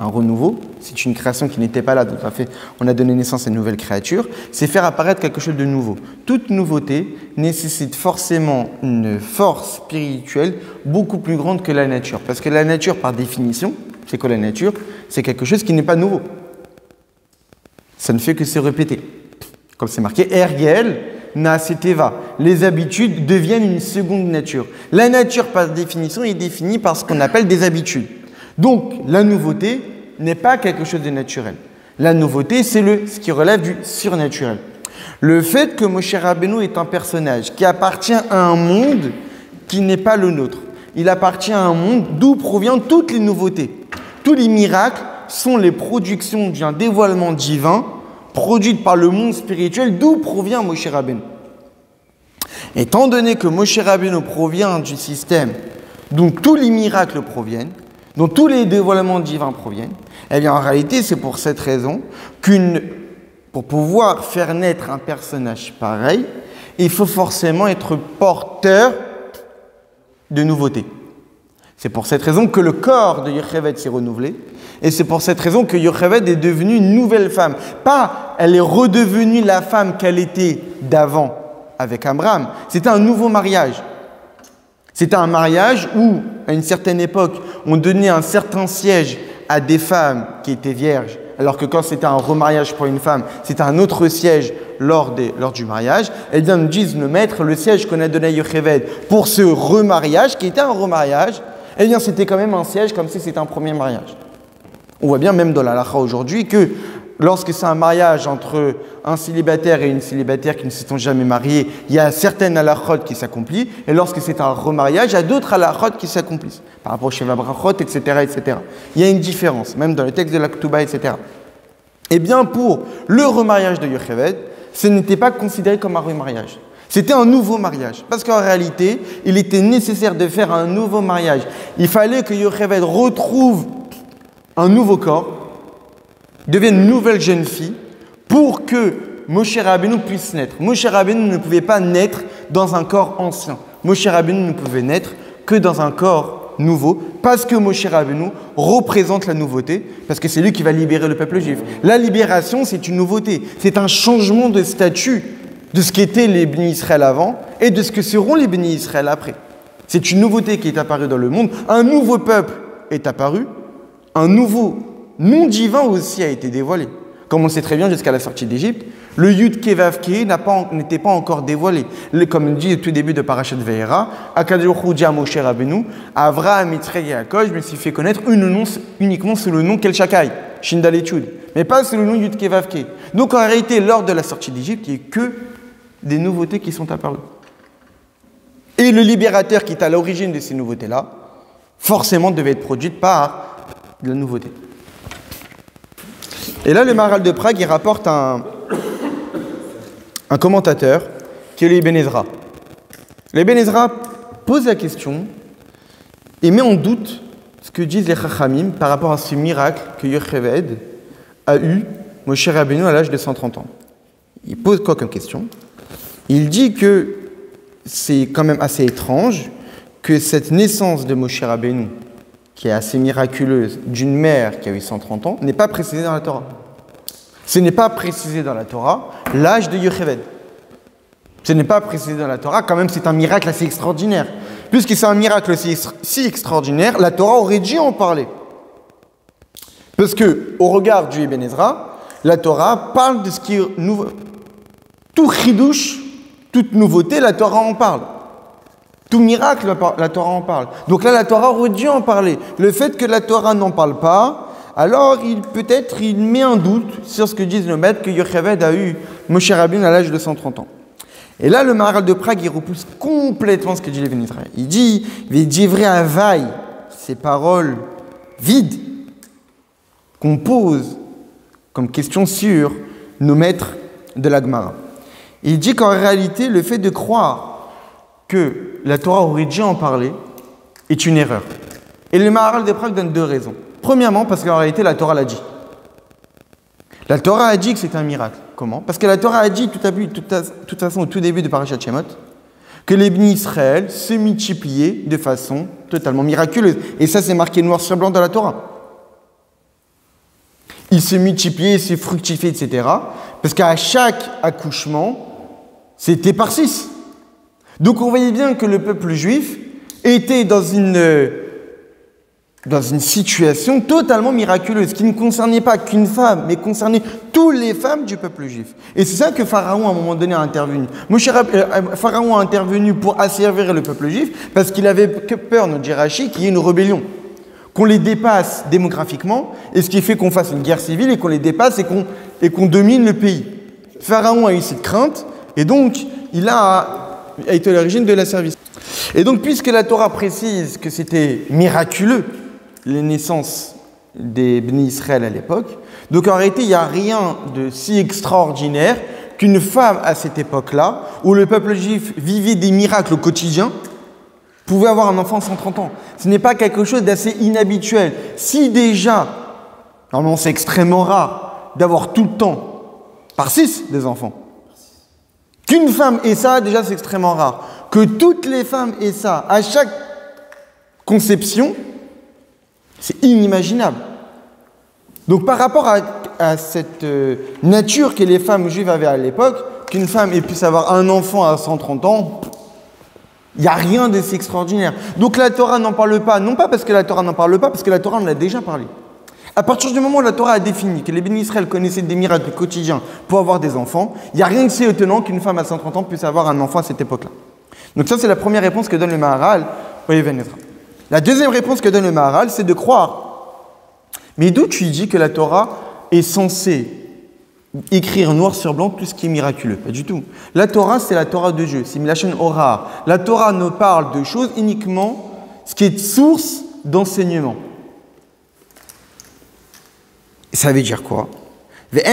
renouveau, c'est une création qui n'était pas là, donc on a donné naissance à une nouvelle créature, c'est faire apparaître quelque chose de nouveau. Toute nouveauté nécessite forcément une force spirituelle beaucoup plus grande que la nature. Parce que la nature, par définition, c'est quoi la nature? C'est quelque chose qui n'est pas nouveau. Ça ne fait que se répéter. Comme c'est marqué, Ergel, Naaseteva. Les habitudes deviennent une seconde nature. La nature, par définition, est définie par ce qu'on appelle des habitudes. Donc, la nouveauté n'est pas quelque chose de naturel. La nouveauté, c'est ce qui relève du surnaturel. Le fait que Moshe Rabbeinu est un personnage qui appartient à un monde qui n'est pas le nôtre. Il appartient à un monde d'où proviennent toutes les nouveautés. Tous les miracles sont les productions d'un dévoilement divin produites par le monde spirituel d'où provient Moshe Rabbeinu. Étant donné que Moshe Rabbeinu provient du système dont tous les miracles proviennent, dont tous les dévoilements divins proviennent, eh bien en réalité c'est pour cette raison pour pouvoir faire naître un personnage pareil, il faut forcément être porteur de nouveautés. C'est pour cette raison que le corps de Yocheved s'est renouvelé, et c'est pour cette raison que Yocheved est devenue une nouvelle femme. Pas elle est redevenue la femme qu'elle était d'avant avec Amram, c'était un nouveau mariage. C'était un mariage où, à une certaine époque, on donnait un certain siège à des femmes qui étaient vierges, alors que quand c'était un remariage pour une femme, c'était un autre siège lors du mariage. Eh bien, nous disent nos maîtres, le siège qu'on a donné à Yocheved pour ce remariage, qui était un remariage, eh bien, c'était quand même un siège comme si c'était un premier mariage. On voit bien, même dans la halakha aujourd'hui, que lorsque c'est un mariage entre un célibataire et une célibataire qui ne se sont jamais mariés, il y a certaines halakhot qui s'accomplissent, et lorsque c'est un remariage, il y a d'autres halakhot qui s'accomplissent, par rapport au Sheva Brachot, etc., etc. Il y a une différence, même dans le texte de la Ketouba, etc. Eh bien, pour le remariage de Yocheved, ce n'était pas considéré comme un remariage. C'était un nouveau mariage. Parce qu'en réalité, il était nécessaire de faire un nouveau mariage. Il fallait que Yocheved retrouve un nouveau corps, devienne une nouvelle jeune fille, pour que Moshe Rabbeinu puisse naître. Moshe Rabbeinu ne pouvait pas naître dans un corps ancien. Moshe Rabbeinu ne pouvait naître que dans un corps nouveau, parce que Moshe Rabbeinu représente la nouveauté, parce que c'est lui qui va libérer le peuple juif. La libération, c'est une nouveauté, c'est un changement de statut de ce qu'étaient les bénis Israël avant et de ce que seront les bénis Israël après. C'est une nouveauté qui est apparue dans le monde. Un nouveau peuple est apparu. Un nouveau nom divin aussi a été dévoilé. Comme on le sait très bien jusqu'à la sortie d'Égypte, le Yud Ke Vav Ke n'était pas encore dévoilé. Comme il dit au tout début de Parashat Ve'era, Akadosh Baruch Hu dit à Moshe Rabbeinu, Avraham, Yitzchak et Yaakov, je me suis fait connaître uniquement sous le nom Kel Shakai, Shindal et Tchud, mais pas sous le nom Yud Ke Vav Ke. Donc en réalité, lors de la sortie d'Égypte, il n'y a que des nouveautés qui sont apparues. Et le libérateur qui est à l'origine de ces nouveautés-là, forcément devait être produit par de la nouveauté. Et là, le Maharal de Prague, il rapporte un commentateur qui est le Ibn Ezra. Le Ibn Ezra pose la question et met en doute ce que disent les Chachamim par rapport à ce miracle que Yocheved a eu, Moshe Rabbeinu, à l'âge de 130 ans. Il pose quoi comme question? Il dit que c'est quand même assez étrange que cette naissance de Moshe Rabbeinu, qui est assez miraculeuse, d'une mère qui a eu 130 ans, n'est pas précisée dans la Torah. Ce n'est pas précisé dans la Torah l'âge de Yocheved. Ce n'est pas précisé dans la Torah, quand même c'est un miracle assez extraordinaire. Puisque c'est un miracle si extraordinaire, la Torah aurait dû en parler. Parce que, au regard du Ibn Ezra, la Torah parle de ce qui est nouveau. Tout chidouche, toute nouveauté, la Torah en parle. Tout miracle, la Torah en parle. Donc là, la Torah aurait dû en parler. Le fait que la Torah n'en parle pas, alors peut-être il met un doute sur ce que disent le maître que Yocheved a eu Moshe Rabbeinu à l'âge de 130 ans. Et là, le Maharal de Prague, il repousse complètement ce que dit l'Ibn Ezra. Il dit « V'divrei Havai », ces paroles vides qu'on pose comme question sur nos maîtres de la Gemara. Il dit qu'en réalité, le fait de croire que la Torah aurait dû en parler est une erreur. Et le Maharal de Prague donne deux raisons. Premièrement, parce qu'en réalité, la Torah l'a dit. La Torah a dit que c'était un miracle. Comment? Parce que la Torah a dit, de toute façon, au tout début de Parashat Shemot, que les bénis Israël se multipliaient de façon totalement miraculeuse. Et ça, c'est marqué noir sur blanc dans la Torah. Ils se multipliaient, ils se fructifiaient, etc. Parce qu'à chaque accouchement, c'était par 6. Donc on voyait bien que le peuple juif était dans une situation totalement miraculeuse, qui ne concernait pas qu'une femme, mais concernait toutes les femmes du peuple juif. Et c'est ça que Pharaon, à un moment donné, a intervenu. Pharaon a intervenu pour asservir le peuple juif, parce qu'il avait peur, nous dit Rachi, qu'il y ait une rébellion, qu'on les dépasse démographiquement, et ce qui fait qu'on fasse une guerre civile, et qu'on les dépasse, et qu'on domine le pays. Pharaon a eu cette crainte, et donc il a été à l'origine de la service. Et donc, puisque la Torah précise que c'était miraculeux, les naissances des bénis Israël à l'époque, donc en réalité, il n'y a rien de si extraordinaire qu'une femme à cette époque-là, où le peuple juif vivait des miracles au quotidien, pouvait avoir un enfant à 130 ans. Ce n'est pas quelque chose d'assez inhabituel. Si déjà, normalement c'est extrêmement rare d'avoir tout le temps, par 6, des enfants. Qu'une femme ait ça, déjà c'est extrêmement rare. Que toutes les femmes aient ça à chaque conception, c'est inimaginable. Donc par rapport à cette nature que les femmes juives avaient à l'époque, qu'une femme puisse avoir un enfant à 130 ans, il n'y a rien de si extraordinaire. Donc la Torah n'en parle pas, non pas parce que la Torah n'en parle pas, parce que la Torah en a déjà parlé. À partir du moment où la Torah a défini que les bénis Israël connaissaient des miracles quotidiens pour avoir des enfants, il n'y a rien de si étonnant qu'une femme à 130 ans puisse avoir un enfant à cette époque-là. Donc ça, c'est la première réponse que donne le Maharal au Ibn Ezra. La deuxième réponse que donne le Maharal, c'est de croire. Mais d'où tu dis que la Torah est censée écrire noir sur blanc tout ce qui est miraculeux? Pas du tout. La Torah, c'est la Torah de Dieu, c'est Milachon Ora. La Torah ne parle de choses uniquement ce qui est source d'enseignement. Ça veut dire quoi? Il y a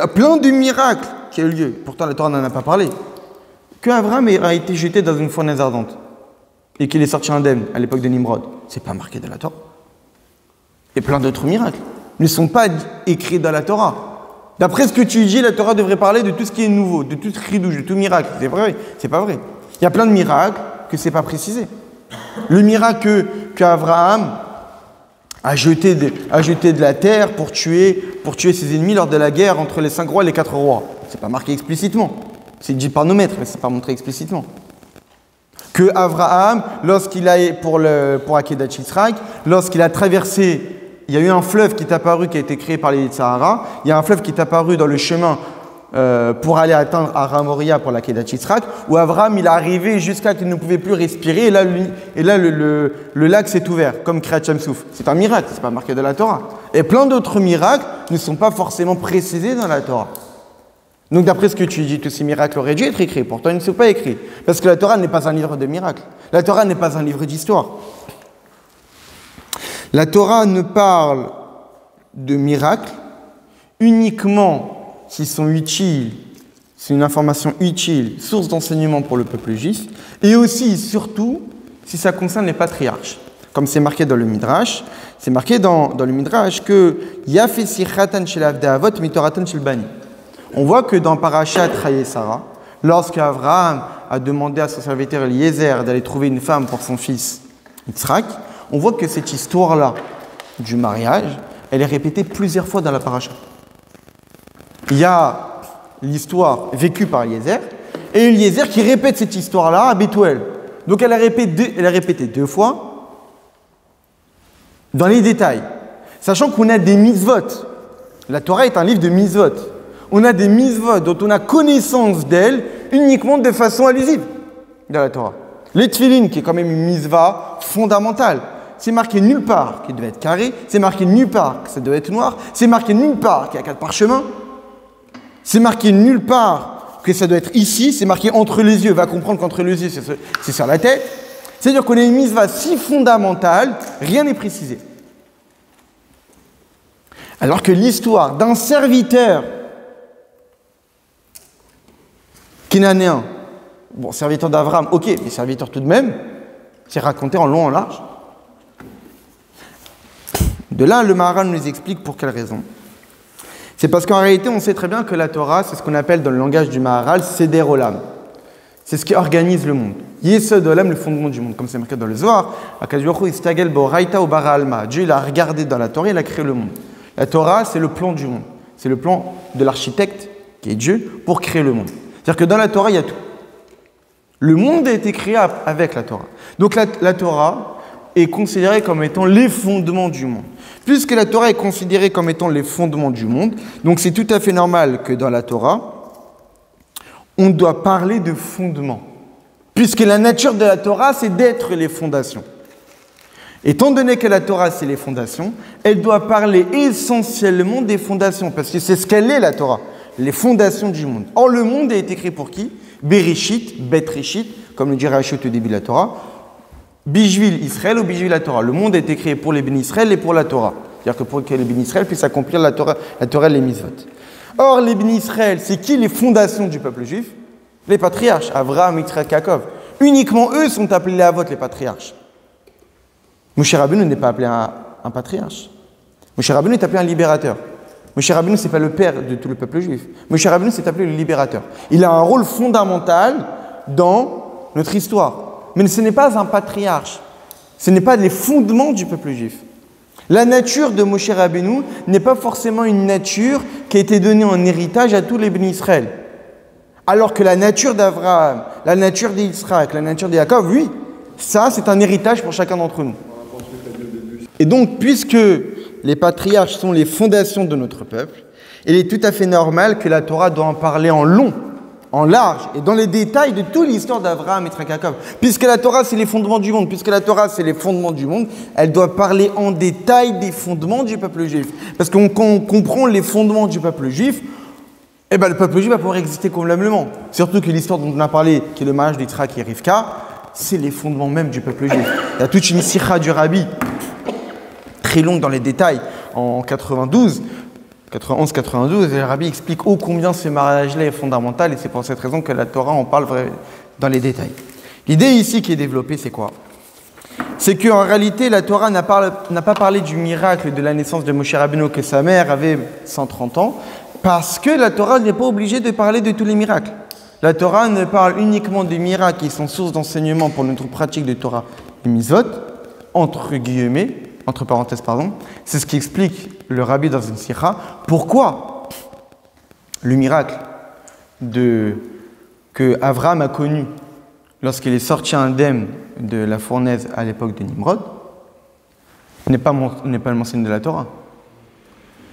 plein de miracles qui ont eu lieu. Pourtant, la Torah n'en a pas parlé. Que Abraham a été jeté dans une fournaise ardente et qu'il est sorti indemne à l'époque de Nimrod. C'est pas marqué dans la Torah. Et plein d'autres miracles ne sont pas écrits dans la Torah. D'après ce que tu dis, la Torah devrait parler de tout ce qui est nouveau, de tout chidouche, de tout miracle. C'est vrai, c'est pas vrai. Il y a plein de miracles que c'est pas précisé. Le miracle qu'Abraham a jeté de la terre pour tuer ses ennemis lors de la guerre entre les 5 rois et les 4 rois. C'est pas marqué explicitement. C'est dit par nos maîtres, mais c'est pas montré explicitement. Que Abraham, lorsqu'il a, pour Akedat Yitzhak, lorsqu'il a traversé, il y a eu un fleuve qui est apparu, qui a été créé par les Sahara, il y a un fleuve qui est apparu dans le chemin pour aller atteindre Aram Moria pour l'Akedat Yitzhak, où Abraham il est arrivé jusqu'à qu'il ne pouvait plus respirer, et là le lac s'est ouvert, comme Kriyat Shamsouf. C'est un miracle, c'est pas marqué dans la Torah. Et plein d'autres miracles ne sont pas forcément précisés dans la Torah. Donc d'après ce que tu dis, tous ces miracles auraient dû être écrits, pourtant ils ne sont pas écrits. Parce que la Torah n'est pas un livre de miracles. La Torah n'est pas un livre d'histoire. La Torah ne parle de miracles uniquement s'ils sont utiles, c'est une information utile, source d'enseignement pour le peuple juif, et aussi, surtout, si ça concerne les patriarches. Comme c'est marqué dans le Midrash, c'est marqué dans le Midrash que Yafé Sichatan shel Avot mitoratan shel Bani. On voit que dans Parashat Chaye Sarah, lorsqu'Abraham a demandé à son serviteur Eliezer d'aller trouver une femme pour son fils Yitzhak, on voit que cette histoire-là du mariage, elle est répétée plusieurs fois dans la Parashat. Il y a l'histoire vécue par Eliezer, et Eliezer qui répète cette histoire-là à Bethuel. Donc elle a répété deux fois dans les détails. Sachant qu'on a des mitzvot. La Torah est un livre de mitzvot. On a des mitzvot dont on a connaissance d'elles uniquement de façon allusive dans la Torah. Les tefilin, qui est quand même une mitzvah fondamentale, c'est marqué nulle part qu'il devait être carré, c'est marqué nulle part que ça devait être noir, c'est marqué nulle part qu'il y a 4 parchemins, c'est marqué nulle part que ça doit être ici, c'est marqué entre les yeux, va comprendre qu'entre les yeux c'est sur la tête. C'est-à-dire qu'on a une mitzvah si fondamentale, rien n'est précisé. Alors que l'histoire d'un serviteur cananéen, bon, serviteur d'Abraham, ok, mais serviteur tout de même, c'est raconté en long, en large. De là, le Maharal nous explique pour quelle raison. C'est parce qu'en réalité, on sait très bien que la Torah, c'est ce qu'on appelle dans le langage du Maharal, Seder Olam. C'est ce qui organise le monde. Yesod Olam, le fondement du monde, comme c'est marqué dans le Zohar. Dieu, il a regardé dans la Torah, il a créé le monde. La Torah, c'est le plan du monde. C'est le plan de l'architecte, qui est Dieu, pour créer le monde. C'est-à-dire que dans la Torah, il y a tout. Le monde a été créé avec la Torah. Donc la Torah est considérée comme étant les fondements du monde. Puisque la Torah est considérée comme étant les fondements du monde, donc c'est tout à fait normal que dans la Torah, on doit parler de fondements. Puisque la nature de la Torah, c'est d'être les fondations. Étant donné que la Torah, c'est les fondations, elle doit parler essentiellement des fondations, parce que c'est ce qu'elle est, la Torah, les fondations du monde. Or, le monde a été créé pour qui? Bereshit, Bet Reshit, comme le dit Rashi au début de la Torah, Bijvil Israël ou Bijvil la Torah. Le monde a été créé pour les bénis Israël et pour la Torah. C'est-à-dire que pour que les bénis Israël puissent accomplir la Torah et les mitzvot. Or, les bénis Israël, c'est qui les fondations du peuple juif? Les patriarches, Avraham, Yitzhak, Yaakov. Uniquement eux sont appelés les Avot, les patriarches. Moshe Rabbeinu n'est pas appelé un patriarche. Moshe Rabbeinu est appelé un libérateur. Moshe Rabbeinu, ce n'est pas le père de tout le peuple juif. Moshe Rabbeinu, c'est appelé le libérateur. Il a un rôle fondamental dans notre histoire. Mais ce n'est pas un patriarche. Ce n'est pas les fondements du peuple juif. La nature de Moshe Rabbeinu n'est pas forcément une nature qui a été donnée en héritage à tous les bénis Israël. Alors que la nature d'Abraham, la nature d'Israël, la nature de Yaakov, oui, ça c'est un héritage pour chacun d'entre nous. Et donc, puisque les patriarches sont les fondations de notre peuple, il est tout à fait normal que la Torah doit en parler en long, en large et dans les détails de toute l'histoire d'Abraham et de Yaakov. Puisque la Torah, c'est les fondements du monde, elle doit parler en détail des fondements du peuple juif. Parce qu'on comprend les fondements du peuple juif, eh ben, le peuple juif va pouvoir exister convenablement. Surtout que l'histoire dont on a parlé, qui est le mariage d'Yitzhak et Rivka, c'est les fondements même du peuple juif. Il y a toute une sikha du Rabbi, très longue dans les détails, en 91-92, et le Rabbi explique ô combien ce mariage-là est fondamental, et c'est pour cette raison que la Torah en parle dans les détails. L'idée ici qui est développée, c'est quoi? C'est qu'en réalité, la Torah n'a pas parlé du miracle de la naissance de Moshe Rabbeinu, que sa mère avait 130 ans, parce que la Torah n'est pas obligée de parler de tous les miracles. La Torah ne parle uniquement des miracles qui sont source d'enseignement pour notre pratique de Torah et Mitzvot, entre parenthèses, pardon. C'est ce qui explique le Rabbi dans une sikha. Pourquoi le miracle que Abraham a connu lorsqu'il est sorti indemne de la fournaise à l'époque de Nimrod, n'est pas le mentionné de la Torah.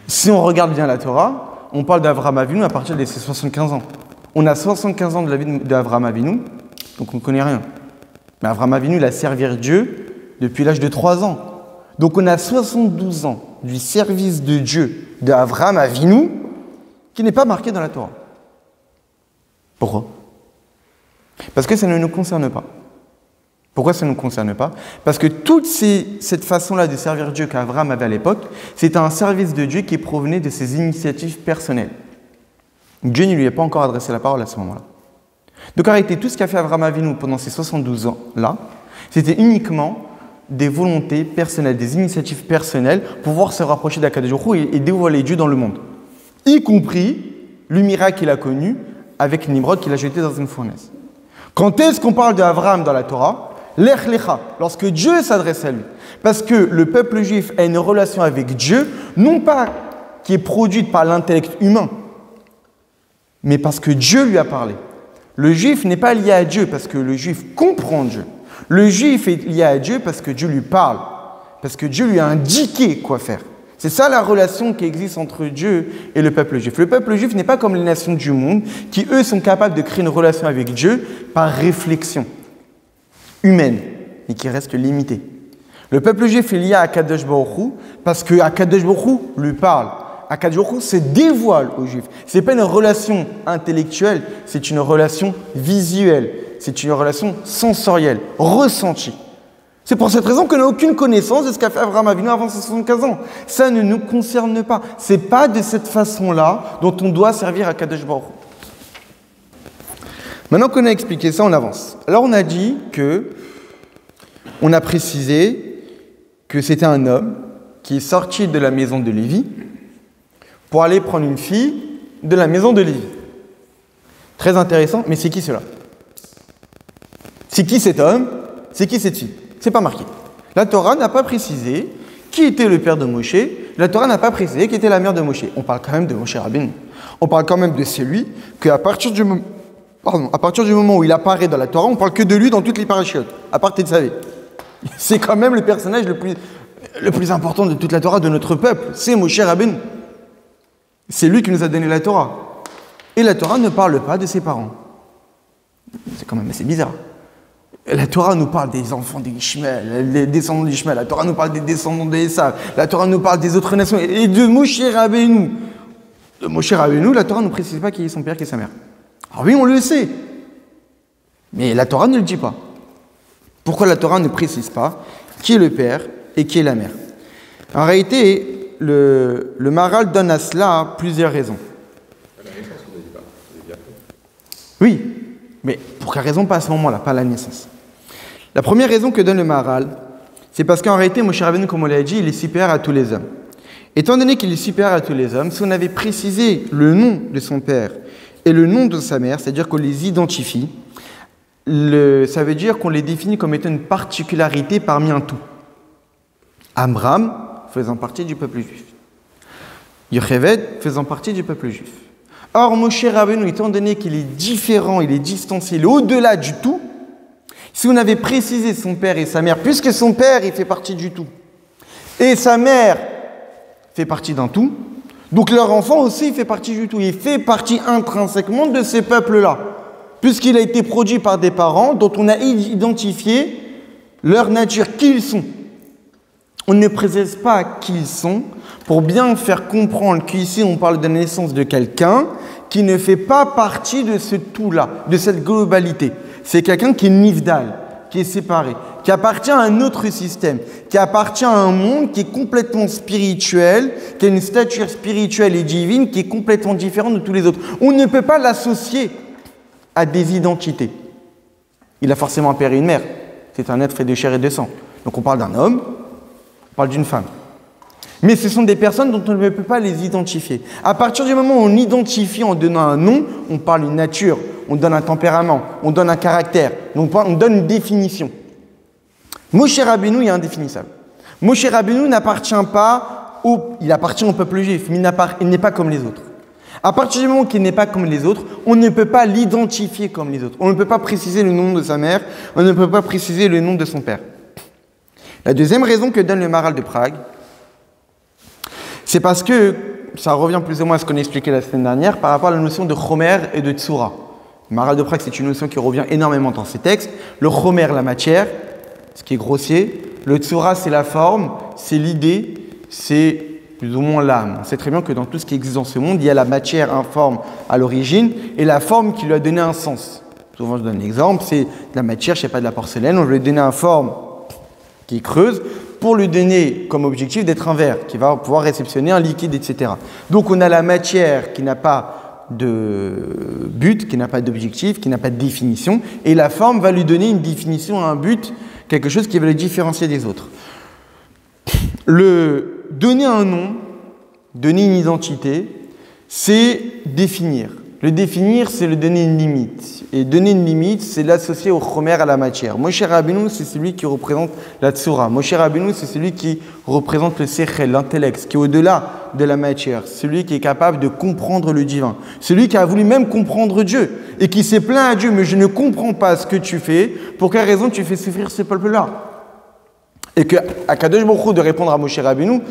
Si on regarde bien la Torah, on parle d'Avraham Avinu à partir de ses 75 ans. On a 75 ans de la vie d'Avraham Avinu, donc on ne connaît rien. Mais Avraham Avinu, il a servi Dieu depuis l'âge de 3 ans. Donc on a 72 ans du service de Dieu d'Avraham Avinu qui n'est pas marqué dans la Torah. Pourquoi? Parce que ça ne nous concerne pas. Pourquoi ça ne nous concerne pas? Parce que toute cette façon-là de servir Dieu qu'Avraham avait à l'époque, c'était un service de Dieu qui provenait de ses initiatives personnelles. Dieu ne lui a pas encore adressé la parole à ce moment-là. Donc en réalité, tout ce qu'a fait Avraham Avinu pendant ces 72 ans-là, c'était uniquement des volontés personnelles, des initiatives personnelles pour pouvoir se rapprocher d'Akadosh Baruch Hu et dévoiler Dieu dans le monde. Y compris le miracle qu'il a connu avec Nimrod qu'il a jeté dans une fournaise. Quand est-ce qu'on parle d'Avraham dans la Torah? Lech Lecha, lorsque Dieu s'adresse à lui. Parce que le peuple juif a une relation avec Dieu, non pas qui est produite par l'intellect humain, mais parce que Dieu lui a parlé. Le juif n'est pas lié à Dieu parce que le juif comprend Dieu. Le juif est lié à Dieu parce que Dieu lui parle, parce que Dieu lui a indiqué quoi faire. C'est ça la relation qui existe entre Dieu et le peuple juif. Le peuple juif n'est pas comme les nations du monde qui, eux, sont capables de créer une relation avec Dieu par réflexion humaine, mais qui reste limitée. Le peuple juif est lié à Akadosh Baruch Hu parce que Akadosh Baruch Hu lui parle. Akadosh Baruch Hu se dévoile aux juifs. Ce n'est pas une relation intellectuelle, c'est une relation visuelle, c'est une relation sensorielle, ressentie. C'est pour cette raison qu'on n'a aucune connaissance de ce qu'a fait Avraham Avinu avant ses 75 ans. Ça ne nous concerne pas. Ce n'est pas de cette façon-là dont on doit servir à Akadosh Baruch Hu. Maintenant qu'on a expliqué ça, on avance. Alors on a dit on a précisé que c'était un homme qui est sorti de la maison de Lévi pour aller prendre une fille de la maison de Lévi. Très intéressant, mais c'est qui cela? C'est qui cet homme? C'est qui cette fille? C'est pas marqué. La Torah n'a pas précisé qui était le père de Moshe. La Torah n'a pas précisé qui était la mère de Moshe. On parle quand même de Moshe Rabbeinu. On parle quand même de celui qu'à partir du moment où il apparaît dans la Torah, on parle que de lui dans toutes les parachiotes, à part Tetzavé. C'est quand même le personnage le plus important de toute la Torah, de notre peuple. C'est Moshe Rabbeinu. C'est lui qui nous a donné la Torah. Et la Torah ne parle pas de ses parents. C'est quand même assez bizarre. La Torah nous parle des enfants d'Ishmaël, des descendants d'Ishmaël. La Torah nous parle des descendants d'Esav. La Torah nous parle des autres nations. Et de Moshe Rabbeinu. De Moshe Rabbeinu, la Torah ne précise pas qui est son père, qui est sa mère. Alors oui, on le sait. Mais la Torah ne le dit pas. Pourquoi la Torah ne précise pas qui est le père et qui est la mère? En réalité, le Maharal donne à cela plusieurs raisons. La naissance, on ne dit pas. On dit après. Oui, mais pour quelle raison pas à ce moment-là, pas à la naissance? La première raison que donne le Maharal, c'est parce qu'en réalité, Moshe Rabbeinu, comme on l'a dit, il est supérieur à tous les hommes. Étant donné qu'il est supérieur à tous les hommes, si on avait précisé le nom de son père et le nom de sa mère, c'est-à-dire qu'on les identifie, ça veut dire qu'on les définit comme étant une particularité parmi un tout. Amram faisant partie du peuple juif. Yocheved faisant partie du peuple juif. Or, Moshe Rabbeinu, étant donné qu'il est différent, il est distancié, il est au-delà du tout, si on avait précisé son père et sa mère, puisque son père, il fait partie du tout, et sa mère fait partie d'un tout, donc leur enfant aussi, il fait partie du tout. Il fait partie intrinsèquement de ces peuples-là, puisqu'il a été produit par des parents dont on a identifié leur nature, qui ils sont. On ne précise pas qui ils sont pour bien faire comprendre qu'ici on parle de la naissance de quelqu'un qui ne fait pas partie de ce tout-là, de cette globalité. C'est quelqu'un qui est nifdal, qui est séparé, qui appartient à un autre système, qui appartient à un monde qui est complètement spirituel, qui a une stature spirituelle et divine qui est complètement différente de tous les autres. On ne peut pas l'associer à des identités. Il a forcément un père et une mère. C'est un être fait de chair et de sang. Donc on parle d'un homme, on parle d'une femme. Mais ce sont des personnes dont on ne peut pas les identifier. À partir du moment où on identifie en donnant un nom, on parle d'une nature, on donne un tempérament, on donne un caractère, donc on donne une définition. Moshe Rabbeinu est indéfinissable. Moshe Rabbeinu n'appartient pas il appartient au peuple juif, mais il n'est pas comme les autres. À partir du moment qu'il n'est pas comme les autres, on ne peut pas l'identifier comme les autres. On ne peut pas préciser le nom de sa mère, on ne peut pas préciser le nom de son père. La deuxième raison que donne le Maharal de Prague, c'est parce que ça revient plus ou moins à ce qu'on a expliqué la semaine dernière par rapport à la notion de Chomer et de Tsura. Le Maharal de Prague, c'est une notion qui revient énormément dans ces textes. Le Chomer, la matière, ce qui est grossier. Le Tsura, c'est la forme, c'est l'idée, c'est plus ou moins l'âme. On sait très bien que dans tout ce qui existe dans ce monde, il y a la matière informe à l'origine et la forme qui lui a donné un sens. Souvent, je donne un exemple, c'est de la matière, je ne sais pas, de la porcelaine, on lui a donné une forme qui est creuse pour lui donner comme objectif d'être un verre, qui va pouvoir réceptionner un liquide, etc. Donc, on a la matière qui n'a pas de but, qui n'a pas d'objectif, qui n'a pas de définition, et la forme va lui donner une définition, un but, quelque chose qui va le différencier des autres. Le donner un nom, donner une identité, c'est définir. Le définir, c'est le donner une limite. Et donner une limite, c'est l'associer au chomer, à la matière. Moshe Rabbeinu, c'est celui qui représente la tsura. Moshe Rabbeinu, c'est celui qui représente le sechel, l'intellect, qui est au-delà de la matière. Celui qui est capable de comprendre le divin. Celui qui a voulu même comprendre Dieu. Et qui s'est plaint à Dieu, mais je ne comprends pas ce que tu fais. Pour quelle raison tu fais souffrir ce peuple-là? Et que Akadosh Baruch Hu de répondre à Moshe Rabbeinu,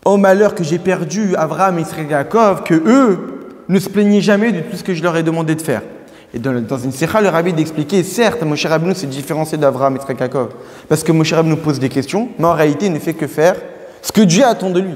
oh malheur que j'ai perdu Abraham, Israël et Yaakov, que eux ne se plaignaient jamais de tout ce que je leur ai demandé de faire. Et dans une sécha, le rabbi d'expliquer, certes, Moshe Rabbeinu s'est différencié d'Abraham, Israël et Yaakov, parce que Moshe Rabbeinu pose des questions, mais en réalité, il ne fait que faire ce que Dieu attend de lui.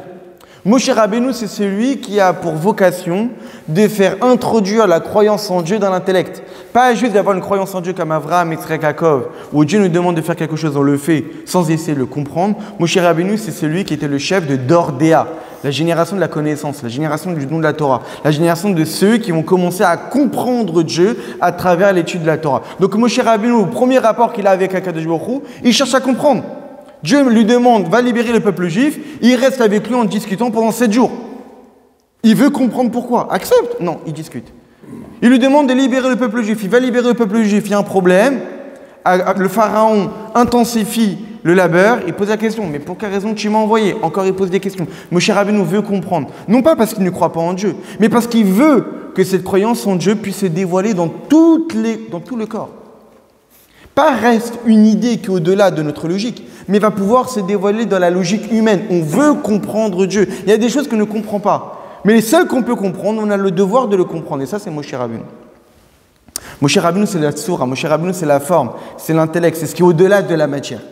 Moshe Rabbeinu, c'est celui qui a pour vocation de faire introduire la croyance en Dieu dans l'intellect. Pas juste d'avoir une croyance en Dieu comme Abraham, Yitzhak, Yaakov, où Dieu nous demande de faire quelque chose, on le fait sans essayer de le comprendre. Moshe Rabbeinu, c'est celui qui était le chef de Dordéa, la génération de la connaissance, la génération du don de la Torah, la génération de ceux qui vont commencer à comprendre Dieu à travers l'étude de la Torah. Donc Moshe Rabbeinu, le premier rapport qu'il a avec Akadosh Baruch Hu, il cherche à comprendre. Dieu lui demande, va libérer le peuple juif, il reste avec lui en discutant pendant 7 jours. Il veut comprendre pourquoi. Accepte? Non, il discute. Il lui demande de libérer le peuple juif, il va libérer le peuple juif, il y a un problème, le pharaon intensifie le labeur, il pose la question, mais pour quelle raison tu m'as envoyé? Encore il pose des questions. Moshe Rabbeinu veut comprendre, non pas parce qu'il ne croit pas en Dieu, mais parce qu'il veut que cette croyance en Dieu puisse se dévoiler dans tout le corps. Pas reste une idée qui est au-delà de notre logique, mais va pouvoir se dévoiler dans la logique humaine. On veut comprendre Dieu. Il y a des choses qu'on ne comprend pas. Mais les seules qu'on peut comprendre, on a le devoir de le comprendre. Et ça, c'est Moshe Rabbeinu. Moshe Rabbeinu, c'est la tsura. Moshe Rabbeinu, c'est la forme, c'est l'intellect, c'est ce qui est au-delà de la matière.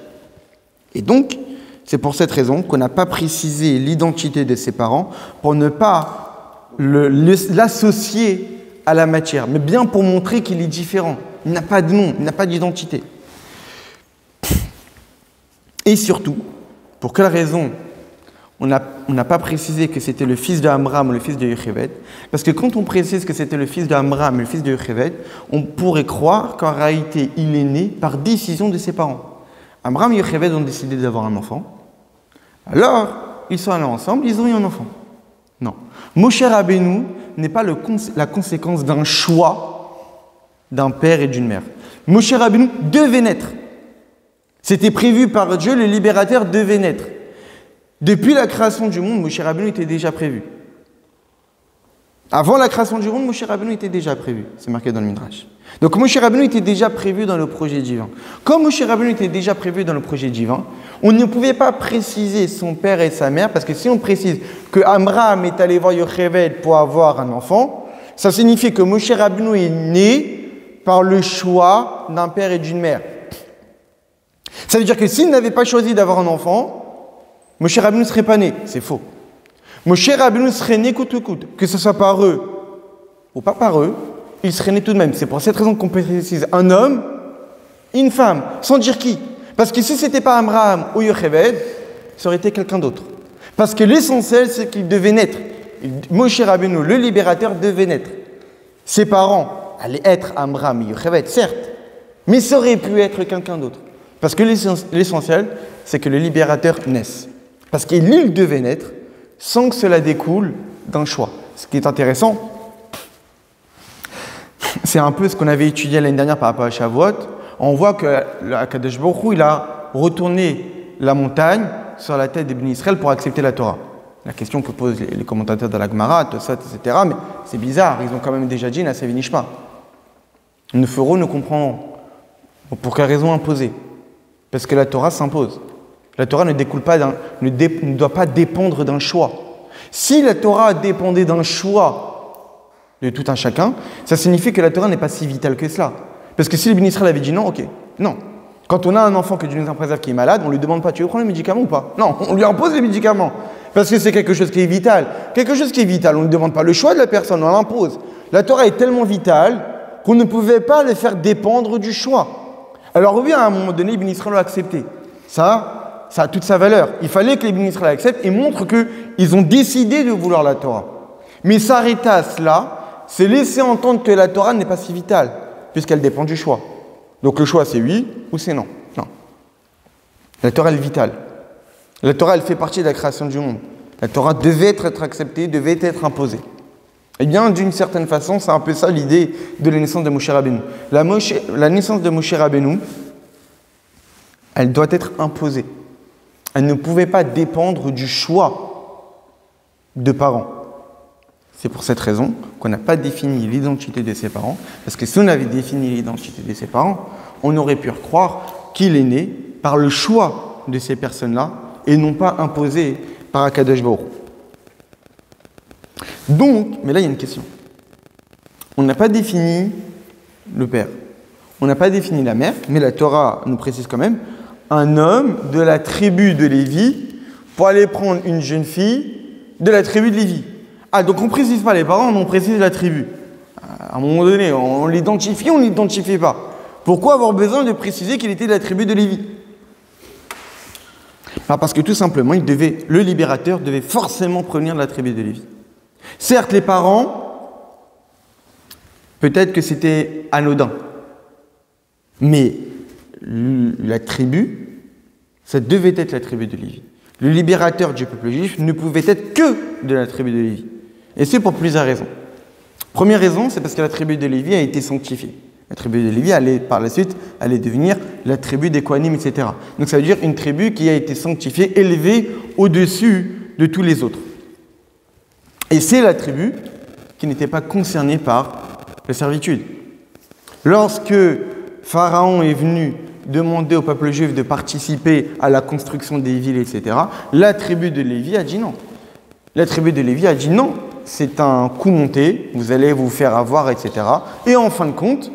Et donc, c'est pour cette raison qu'on n'a pas précisé l'identité de ses parents pour ne pas l'associer à la matière, mais bien pour montrer qu'il est différent. Il n'a pas de nom, il n'a pas d'identité. Et surtout, pour quelle raison on n'a pas précisé que c'était le fils d'Amram ou le fils de Yocheved? Parce que quand on précise que c'était le fils d'Amram et le fils de Yocheved, on pourrait croire qu'en réalité, il est né par décision de ses parents. Amram et Yocheved ont décidé d'avoir un enfant. Alors, ils sont allés ensemble, ils ont eu un enfant. Non. Moshe Rabbeinu n'est pas la conséquence d'un choix d'un père et d'une mère. Moshe Rabbeinu devait naître. C'était prévu par Dieu, le libérateur devait naître. Depuis la création du monde, Moshe Rabbeinu était déjà prévu. Avant la création du monde, Moshe Rabbeinu était déjà prévu. C'est marqué dans le Midrash. Donc Moshe Rabbeinu était déjà prévu dans le projet divin. Comme Moshe Rabbeinu était déjà prévu dans le projet divin, on ne pouvait pas préciser son père et sa mère, parce que si on précise que Amram est allé voir Yocheved pour avoir un enfant, ça signifie que Moshe Rabbeinu est né par le choix d'un père et d'une mère. Ça veut dire que s'il n'avait pas choisi d'avoir un enfant, Moshe Rabbeinu ne serait pas né. C'est faux. Moshe Rabbeinu serait né coûte que coûte. Que ce soit par eux ou pas par eux, il serait né tout de même. C'est pour cette raison qu'on précise un homme, une femme, sans dire qui. Parce que si ce n'était pas Abraham ou Yocheved, ça aurait été quelqu'un d'autre. Parce que l'essentiel, c'est qu'il devait naître. Moshe Rabbeinu, le libérateur, devait naître. Ses parents allaient être Abraham et Yocheved, certes, mais ça aurait pu être quelqu'un d'autre. Parce que l'essentiel, c'est que le libérateur naisse. Parce qu'il devait naître sans que cela découle d'un choix. Ce qui est intéressant, c'est un peu ce qu'on avait étudié l'année dernière par rapport à Shavuot. On voit que Akadosh Baruch Hu, il a retourné la montagne sur la tête des Bnei Israël pour accepter la Torah. la question que posent les commentateurs de la Gemara, Tosfot, etc. Mais c'est bizarre, ils ont quand même déjà dit Na'aseh v'nishma. Nous ferons, nous comprendrons. Pour quelle raison imposer? Parce que la Torah s'impose. La Torah ne doit pas dépendre d'un choix. Si la Torah dépendait d'un choix de tout un chacun, ça signifie que la Torah n'est pas si vitale que cela. Parce que si le Béni Israël avait dit non, ok, non. Quand on a un enfant que Dieu nous en préserve qui est malade, on ne lui demande pas tu veux prendre les médicaments ou pas? Non, on lui impose les médicaments. Parce que c'est quelque chose qui est vital. Quelque chose qui est vital, on ne demande pas le choix de la personne, on l'impose. La Torah est tellement vitale qu'on ne pouvait pas le faire dépendre du choix. Alors oui, à un moment donné, les Béni Israël l'ont accepté. Ça a toute sa valeur. Il fallait que les Béni Israël acceptent et montrent qu'ils ont décidé de vouloir la Torah. Mais s'arrêter à cela, c'est laisser entendre que la Torah n'est pas si vitale, puisqu'elle dépend du choix. Donc le choix, c'est oui ou c'est non. Non. La Torah, elle est vitale. La Torah, elle fait partie de la création du monde. La Torah devait être acceptée, devait être imposée. Eh bien, d'une certaine façon, c'est un peu ça l'idée de la naissance de Moshe Rabbeinu. La naissance de Moshe Rabbeinu, elle doit être imposée. Elle ne pouvait pas dépendre du choix de parents. C'est pour cette raison qu'on n'a pas défini l'identité de ses parents, parce que si on avait défini l'identité de ses parents, on aurait pu croire qu'il est né par le choix de ces personnes-là et non pas imposé par Akadosh Baruch Hu. Donc, mais là il y a une question. On n'a pas défini le père, on n'a pas défini la mère, mais la Torah nous précise quand même un homme de la tribu de Lévi pour aller prendre une jeune fille de la tribu de Lévi. Ah, donc on ne précise pas les parents, on précise la tribu. À un moment donné, on l'identifie ou on ne l'identifie pas. Pourquoi avoir besoin de préciser qu'il était de la tribu de Lévi? Parce que tout simplement, le libérateur devait forcément provenir de la tribu de Lévi. Certes, les parents, peut-être que c'était anodin, mais la tribu, ça devait être la tribu de Lévi. Le libérateur du peuple juif ne pouvait être que de la tribu de Lévi. Et c'est pour plusieurs raisons. Première raison, c'est parce que la tribu de Lévi a été sanctifiée. La tribu de Lévi allait par la suite devenir la tribu des Kohanim, etc. Donc ça veut dire une tribu qui a été sanctifiée, élevée au-dessus de tous les autres. Et c'est la tribu qui n'était pas concernée par la servitude. Lorsque Pharaon est venu demander au peuple juif de participer à la construction des villes, etc., la tribu de Lévi a dit non. La tribu de Lévi a dit non, c'est un coup monté, vous allez vous faire avoir, etc. Et en fin de compte,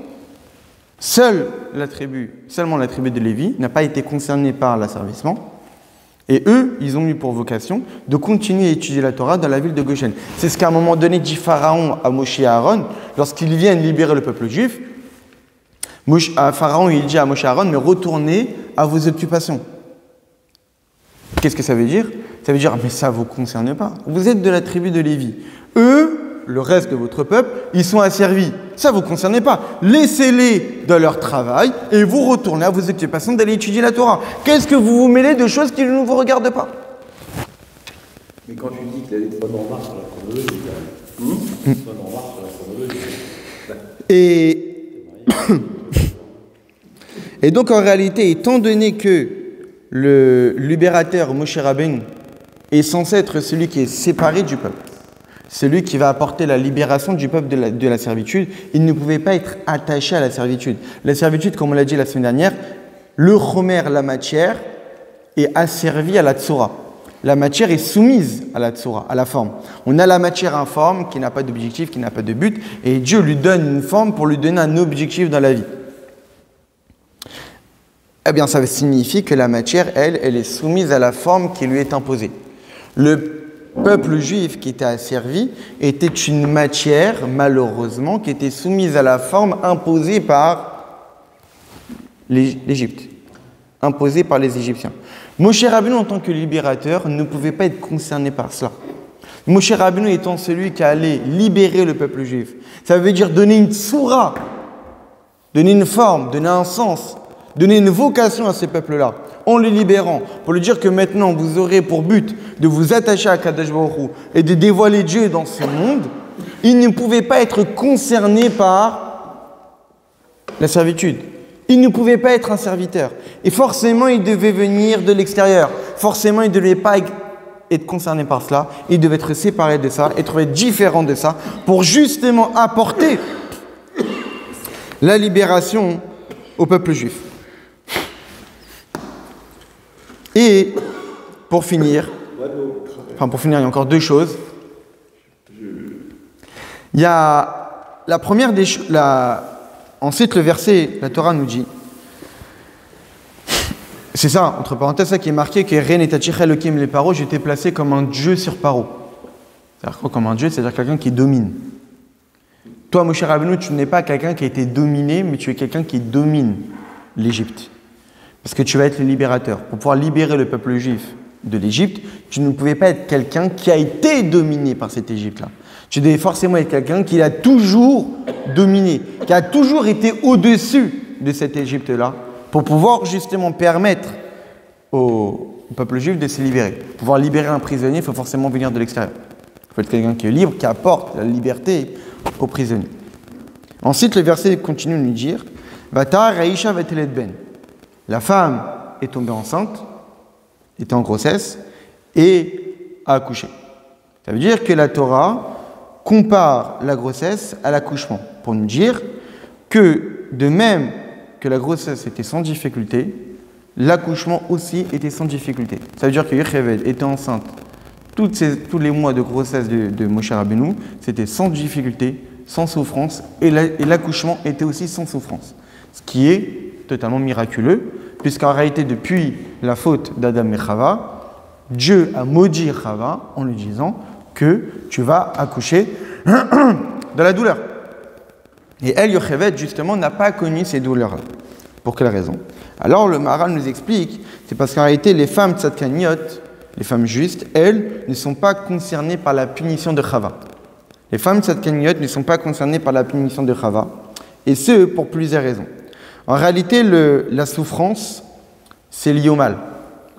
seulement la tribu de Lévi n'a pas été concernée par l'asservissement. Et eux, ils ont eu pour vocation de continuer à étudier la Torah dans la ville de Goshen. C'est ce qu'à un moment donné dit Pharaon à Moshe et à Aaron, lorsqu'ils viennent libérer le peuple juif. Pharaon, il dit à Moshe et à Aaron, mais retournez à vos occupations. Qu'est-ce que ça veut dire? Ça veut dire, mais ça ne vous concerne pas. Vous êtes de la tribu de Lévi. Eux, le reste de votre peuple, ils sont asservis. Ça ne vous concerne pas. Laissez-les dans leur travail et vous retournez à vos occupations d'aller étudier la Torah. Qu'est-ce que vous vous mêlez de choses qui ne vous regardent pas? Mais quand tu dis qu'il y a des fois en marche sur la chronologie, soit en marche sur la chronologie. Et donc en réalité, étant donné que le libérateur Moshe Rabbeinu est censé être celui qui est séparé du peuple, celui qui va apporter la libération du peuple de la servitude, il ne pouvait pas être attaché à la servitude. La servitude, comme on l'a dit la semaine dernière, le chomer, la matière, est asservie à la tsura. La matière est soumise à la tsura, à la forme. On a la matière informe qui n'a pas d'objectif, qui n'a pas de but, et Dieu lui donne une forme pour lui donner un objectif dans la vie. Eh bien, ça signifie que la matière, elle est soumise à la forme qui lui est imposée. Le peuple juif qui était asservi était une matière, malheureusement, qui était soumise à la forme imposée par l'Égypte, imposée par les Égyptiens. Moshe Rabbeinu, en tant que libérateur, ne pouvait pas être concerné par cela. Moshe Rabbeinu étant celui qui allait libérer le peuple juif, ça veut dire donner une tsura, donner une forme, donner un sens, donner une vocation à ces peuples-là, en les libérant, pour lui dire que maintenant vous aurez pour but de vous attacher à Kadosh Baruch Hu et de dévoiler Dieu dans ce monde. Il ne pouvait pas être concerné par la servitude. Il ne pouvait pas être un serviteur. Et forcément, il devait venir de l'extérieur. Forcément, il ne devait pas être concerné par cela, il devait être séparé de ça, être différent de ça, pour justement apporter la libération au peuple juif. Et pour finir, il y a encore deux choses. Il y a la première des choses, ensuite le verset, la Torah nous dit, c'est ça, entre parenthèses, ça qui est marqué que Ren et Tachich Elokim les Paro, j'étais placé comme un dieu sur Paro. C'est-à-dire quoi comme un dieu? C'est-à-dire quelqu'un qui domine. Toi, Moshe Rabbeinu, tu n'es pas quelqu'un qui a été dominé, mais tu es quelqu'un qui domine l'Égypte. Parce que tu vas être le libérateur. Pour pouvoir libérer le peuple juif de l'Égypte, tu ne pouvais pas être quelqu'un qui a été dominé par cette Égypte-là. Tu devais forcément être quelqu'un qui a toujours dominé, qui a toujours été au-dessus de cette Égypte-là, pour pouvoir justement permettre au peuple juif de se libérer. Pour pouvoir libérer un prisonnier, il faut forcément venir de l'extérieur. Il faut être quelqu'un qui est libre, qui apporte la liberté aux prisonniers. Ensuite, le verset continue de nous dire Vatar Raïcha Vetelet Ben. La femme est tombée enceinte, était en grossesse et a accouché. Ça veut dire que la Torah compare la grossesse à l'accouchement pour nous dire que de même que la grossesse était sans difficulté, l'accouchement aussi était sans difficulté. Ça veut dire que Yocheved était enceinte tous les mois de grossesse de Moshe Rabbeinu, c'était sans difficulté, sans souffrance, et l'accouchement était aussi sans souffrance. Ce qui est totalement miraculeux, puisqu'en réalité, depuis la faute d'Adam et Chava, Dieu a maudit Chava en lui disant que tu vas accoucher de la douleur. Et elle, Yocheved, justement, n'a pas connu ces douleurs-là. Pour quelle raison? Alors, le Maharal nous explique, c'est parce qu'en réalité, les femmes tzadkaniot, les femmes justes, elles, ne sont pas concernées par la punition de Chava. Les femmes tzadkaniot ne sont pas concernées par la punition de Chava, et ce, pour plusieurs raisons. En réalité, la souffrance, c'est lié au mal.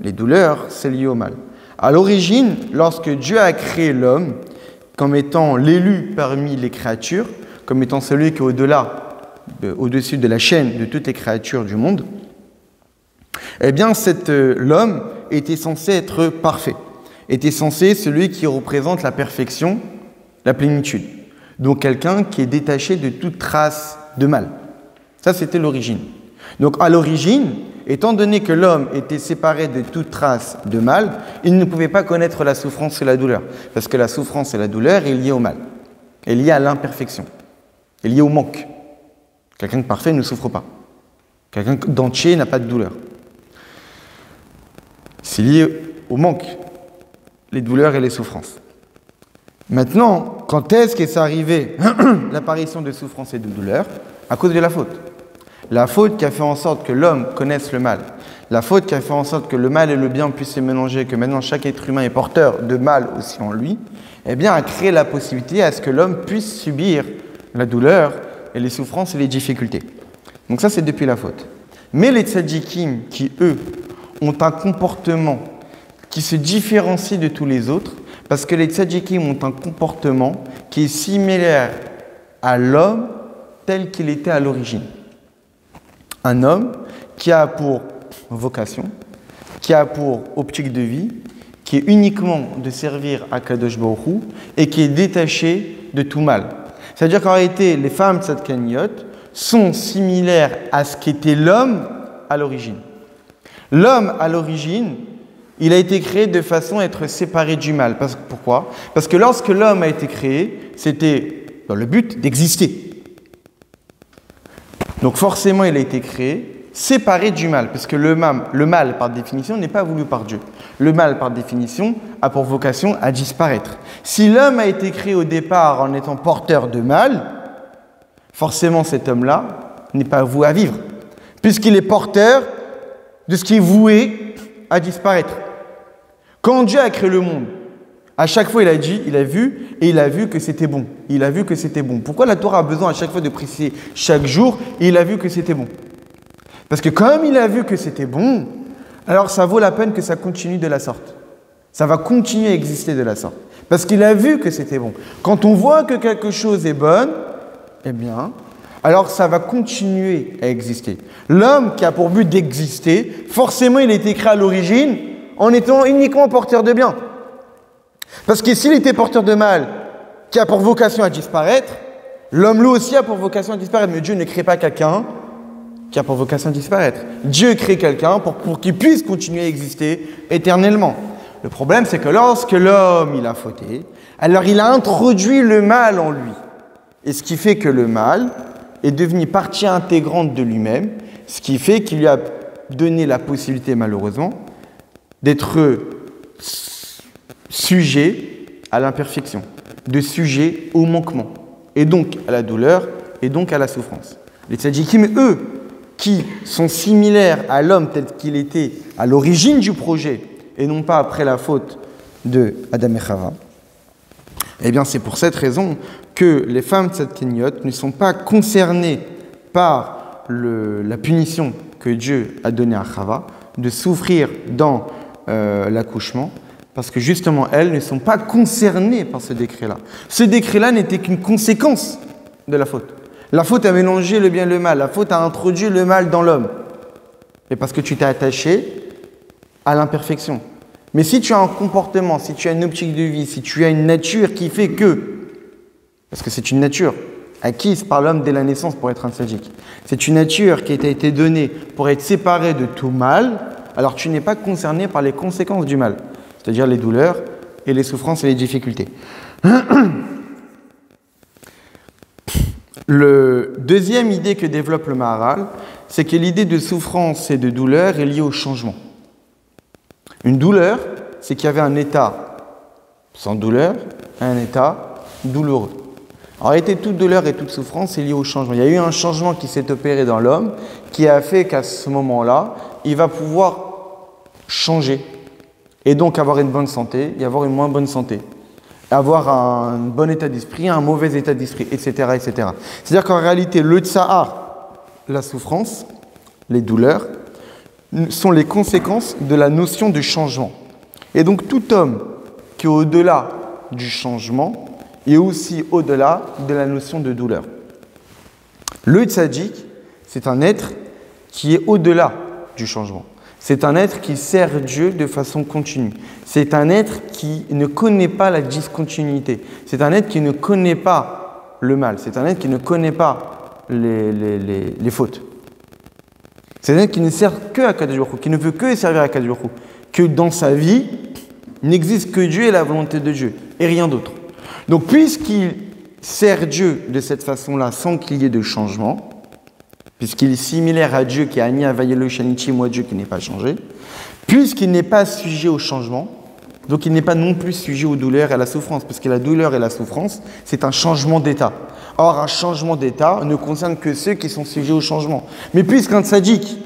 Les douleurs, c'est lié au mal. À l'origine, lorsque Dieu a créé l'homme comme étant l'élu parmi les créatures, comme étant celui qui est au-dessus de la chaîne de toutes les créatures du monde, eh bien, l'homme était censé être parfait, était censé celui qui représente la perfection, la plénitude. Donc, quelqu'un qui est détaché de toute trace de mal. Ça, c'était l'origine. Donc, à l'origine, étant donné que l'homme était séparé de toute trace de mal, il ne pouvait pas connaître la souffrance et la douleur. Parce que la souffrance et la douleur est liée au mal, est liée à l'imperfection, est liée au manque. Quelqu'un de parfait ne souffre pas. Quelqu'un d'entier n'a pas de douleur. C'est lié au manque, les douleurs et les souffrances. Maintenant, quand est-ce que c'est arrivé l'apparition de souffrance et de douleur? À cause de la faute. La faute qui a fait en sorte que l'homme connaisse le mal. La faute qui a fait en sorte que le mal et le bien puissent se mélanger, que maintenant chaque être humain est porteur de mal aussi en lui, eh bien, a créé la possibilité à ce que l'homme puisse subir la douleur et les souffrances et les difficultés. Donc ça, c'est depuis la faute. Mais les tzadikim, qui eux, ont un comportement qui se différencie de tous les autres, parce que les tzadikim ont un comportement qui est similaire à l'homme tel qu'il était à l'origine. Un homme qui a pour vocation, qui a pour optique de vie, qui est uniquement de servir à Kadosh Baruch Hu et qui est détaché de tout mal. C'est-à-dire qu'en réalité, les femmes tzadkaniot sont similaires à ce qu'était l'homme à l'origine. L'homme à l'origine, il a été créé de façon à être séparé du mal. Pourquoi? Parce que lorsque l'homme a été créé, c'était dans le but d'exister. Donc forcément, il a été créé séparé du mal, parce que le mal, par définition, n'est pas voulu par Dieu. Le mal, par définition, a pour vocation à disparaître. Si l'homme a été créé au départ en étant porteur de mal, forcément cet homme-là n'est pas voué à vivre, puisqu'il est porteur de ce qui est voué à disparaître. Quand Dieu a créé le monde, à chaque fois il a dit, il a vu, et il a vu que c'était bon. Il a vu que c'était bon. Pourquoi la Torah a besoin à chaque fois de préciser chaque jour, et il a vu que c'était bon? Parce que comme il a vu que c'était bon, alors ça vaut la peine que ça continue de la sorte. Ça va continuer à exister de la sorte. Parce qu'il a vu que c'était bon. Quand on voit que quelque chose est bon, eh bien, alors ça va continuer à exister. L'homme qui a pour but d'exister, forcément il a été créé à l'origine en étant uniquement porteur de bien. Parce que s'il était porteur de mal qui a pour vocation à disparaître, l'homme lui aussi a pour vocation à disparaître. Mais Dieu ne crée pas quelqu'un qui a pour vocation à disparaître. Dieu crée quelqu'un pour qu'il puisse continuer à exister éternellement. Le problème, c'est que lorsque l'homme il a fauté, alors il a introduit le mal en lui. Et ce qui fait que le mal est devenu partie intégrante de lui-même, ce qui fait qu'il lui a donné la possibilité, malheureusement, d'être sujet à l'imperfection, de sujet au manquement, et donc à la douleur, et donc à la souffrance. Les tzadikim, eux, qui sont similaires à l'homme tel qu'il était à l'origine du projet, et non pas après la faute de Adam et Chava, eh bien c'est pour cette raison que les femmes tzadkéniotes ne sont pas concernées par la punition que Dieu a donnée à Chava, de souffrir dans l'accouchement, parce que justement elles ne sont pas concernées par ce décret-là. Ce décret-là n'était qu'une conséquence de la faute. La faute a mélangé le bien et le mal, la faute a introduit le mal dans l'homme. Et parce que tu t'es attaché à l'imperfection. Mais si tu as un comportement, si tu as une optique de vie, si tu as une nature qui fait que, parce que c'est une nature acquise par l'homme dès la naissance pour être un tzaddik, c'est une nature qui t'a été donnée pour être séparée de tout mal, alors tu n'es pas concerné par les conséquences du mal, c'est-à-dire les douleurs et les souffrances et les difficultés. Le deuxième idée que développe le Maharal, c'est que l'idée de souffrance et de douleur est liée au changement. Une douleur, c'est qu'il y avait un état sans douleur et un état douloureux. En réalité, toute douleur et toute souffrance est liée au changement. Il y a eu un changement qui s'est opéré dans l'homme qui a fait qu'à ce moment-là, il va pouvoir changer et donc avoir une bonne santé et avoir une moins bonne santé. Avoir un bon état d'esprit, un mauvais état d'esprit, etc., etc. C'est-à-dire qu'en réalité, le tsahar, la souffrance, les douleurs, sont les conséquences de la notion de changement. Et donc tout homme qui est au-delà du changement est aussi au-delà de la notion de douleur. Le tzaddik, c'est un être qui est au-delà du changement. C'est un être qui sert Dieu de façon continue. C'est un être qui ne connaît pas la discontinuité. C'est un être qui ne connaît pas le mal. C'est un être qui ne connaît pas les fautes. C'est un être qui ne sert que à Kadosh Baruch Hu, qui ne veut que servir à Kadosh Baruch Hu, que dans sa vie, n'existe que Dieu et la volonté de Dieu, et rien d'autre. Donc, puisqu'il sert Dieu de cette façon-là, sans qu'il y ait de changement, puisqu'il est similaire à Dieu qui a Ani Avayelo Shanichi, moi Dieu qui n'est pas changé, puisqu'il n'est pas sujet au changement, donc il n'est pas non plus sujet aux douleurs et à la souffrance, parce que la douleur et la souffrance, c'est un changement d'état. Or, un changement d'état ne concerne que ceux qui sont sujets au changement. Mais puisqu'un tzaddik,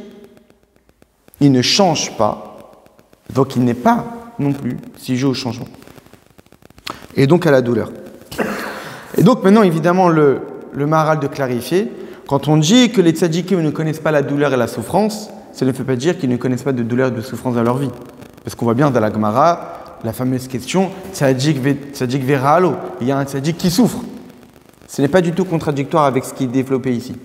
il ne change pas, donc il n'est pas non plus sujet au changement. Et donc à la douleur. Et donc maintenant, évidemment, le Maharal de clarifier, quand on dit que les tzaddikim ne connaissent pas la douleur et la souffrance, ça ne veut pas dire qu'ils ne connaissent pas de douleur et de souffrance dans leur vie. Parce qu'on voit bien dans la Gemara, la fameuse question, tzaddik veralo, il y a un tzaddik qui souffre. Ce n'est pas du tout contradictoire avec ce qui est développé ici.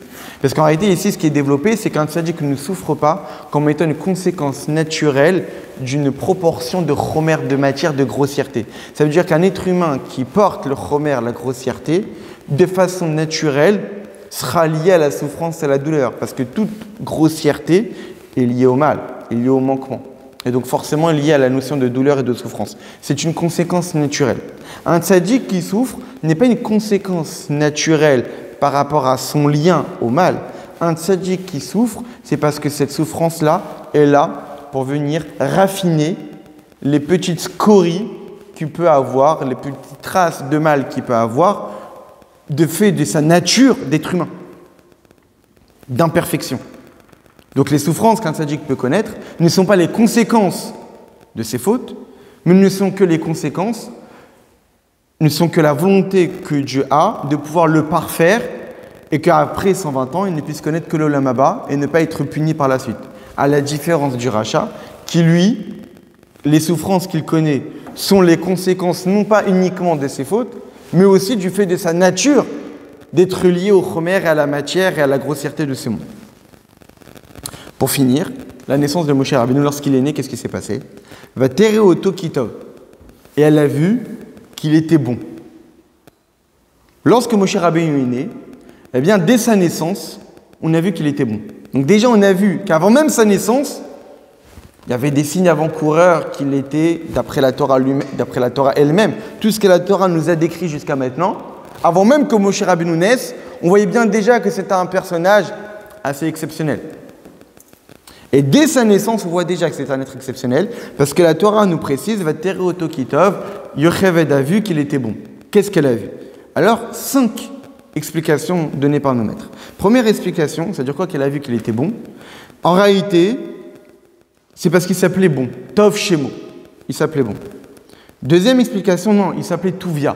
Parce qu'en réalité, ici, ce qui est développé, c'est qu'un tzaddik ne souffre pas comme étant une conséquence naturelle d'une proportion de chomer, de matière, de grossièreté. Ça veut dire qu'un être humain qui porte le chomer, la grossièreté, de façon naturelle, sera lié à la souffrance et à la douleur. Parce que toute grossièreté est liée au mal, est liée au manquement. Et donc forcément liée à la notion de douleur et de souffrance. C'est une conséquence naturelle. Un tzaddik qui souffre n'est pas une conséquence naturelle par rapport à son lien au mal. Un tzaddik qui souffre, c'est parce que cette souffrance-là est là pour venir raffiner les petites scories qu'il peut avoir, les petites traces de mal qu'il peut avoir, de fait de sa nature d'être humain, d'imperfection. Donc les souffrances qu'un tzaddik peut connaître ne sont pas les conséquences de ses fautes, mais ne sont que les conséquences, ne sont que la volonté que Dieu a de pouvoir le parfaire et qu'après 120 ans, il ne puisse connaître que l'Olam Haba et ne pas être puni par la suite. À la différence du Racha, qui lui, les souffrances qu'il connaît sont les conséquences non pas uniquement de ses fautes, mais aussi du fait de sa nature d'être lié au chomer et à la matière et à la grossièreté de ce monde. Pour finir, la naissance de Moshe Rabbeinu, lorsqu'il est né, qu'est-ce qui s'est passé? Va terrer au Tokitov. et elle a vu qu'il était bon. Lorsque Moshe Rabbeinu est né, eh bien, dès sa naissance, on a vu qu'il était bon. Donc déjà, on a vu qu'avant même sa naissance, il y avait des signes avant-coureurs qu'il était, d'après la Torah elle-même, tout ce que la Torah nous a décrit jusqu'à maintenant. Avant même que Moshe Rabbeinu naisse, on voyait bien déjà que c'était un personnage assez exceptionnel. Et dès sa naissance, on voit déjà que c'est un être exceptionnel, parce que la Torah nous précise, Vatere oto kitov, Yocheved a vu qu'il était bon. Qu'est-ce qu'elle a vu? Alors, 5 explications données par nos maîtres. Première explication, c'est-à-dire quoi qu'elle a vu qu'il était bon? En réalité, c'est parce qu'il s'appelait bon. Tov Shemo. Il s'appelait bon. Deuxième explication, non, il s'appelait Tuvia.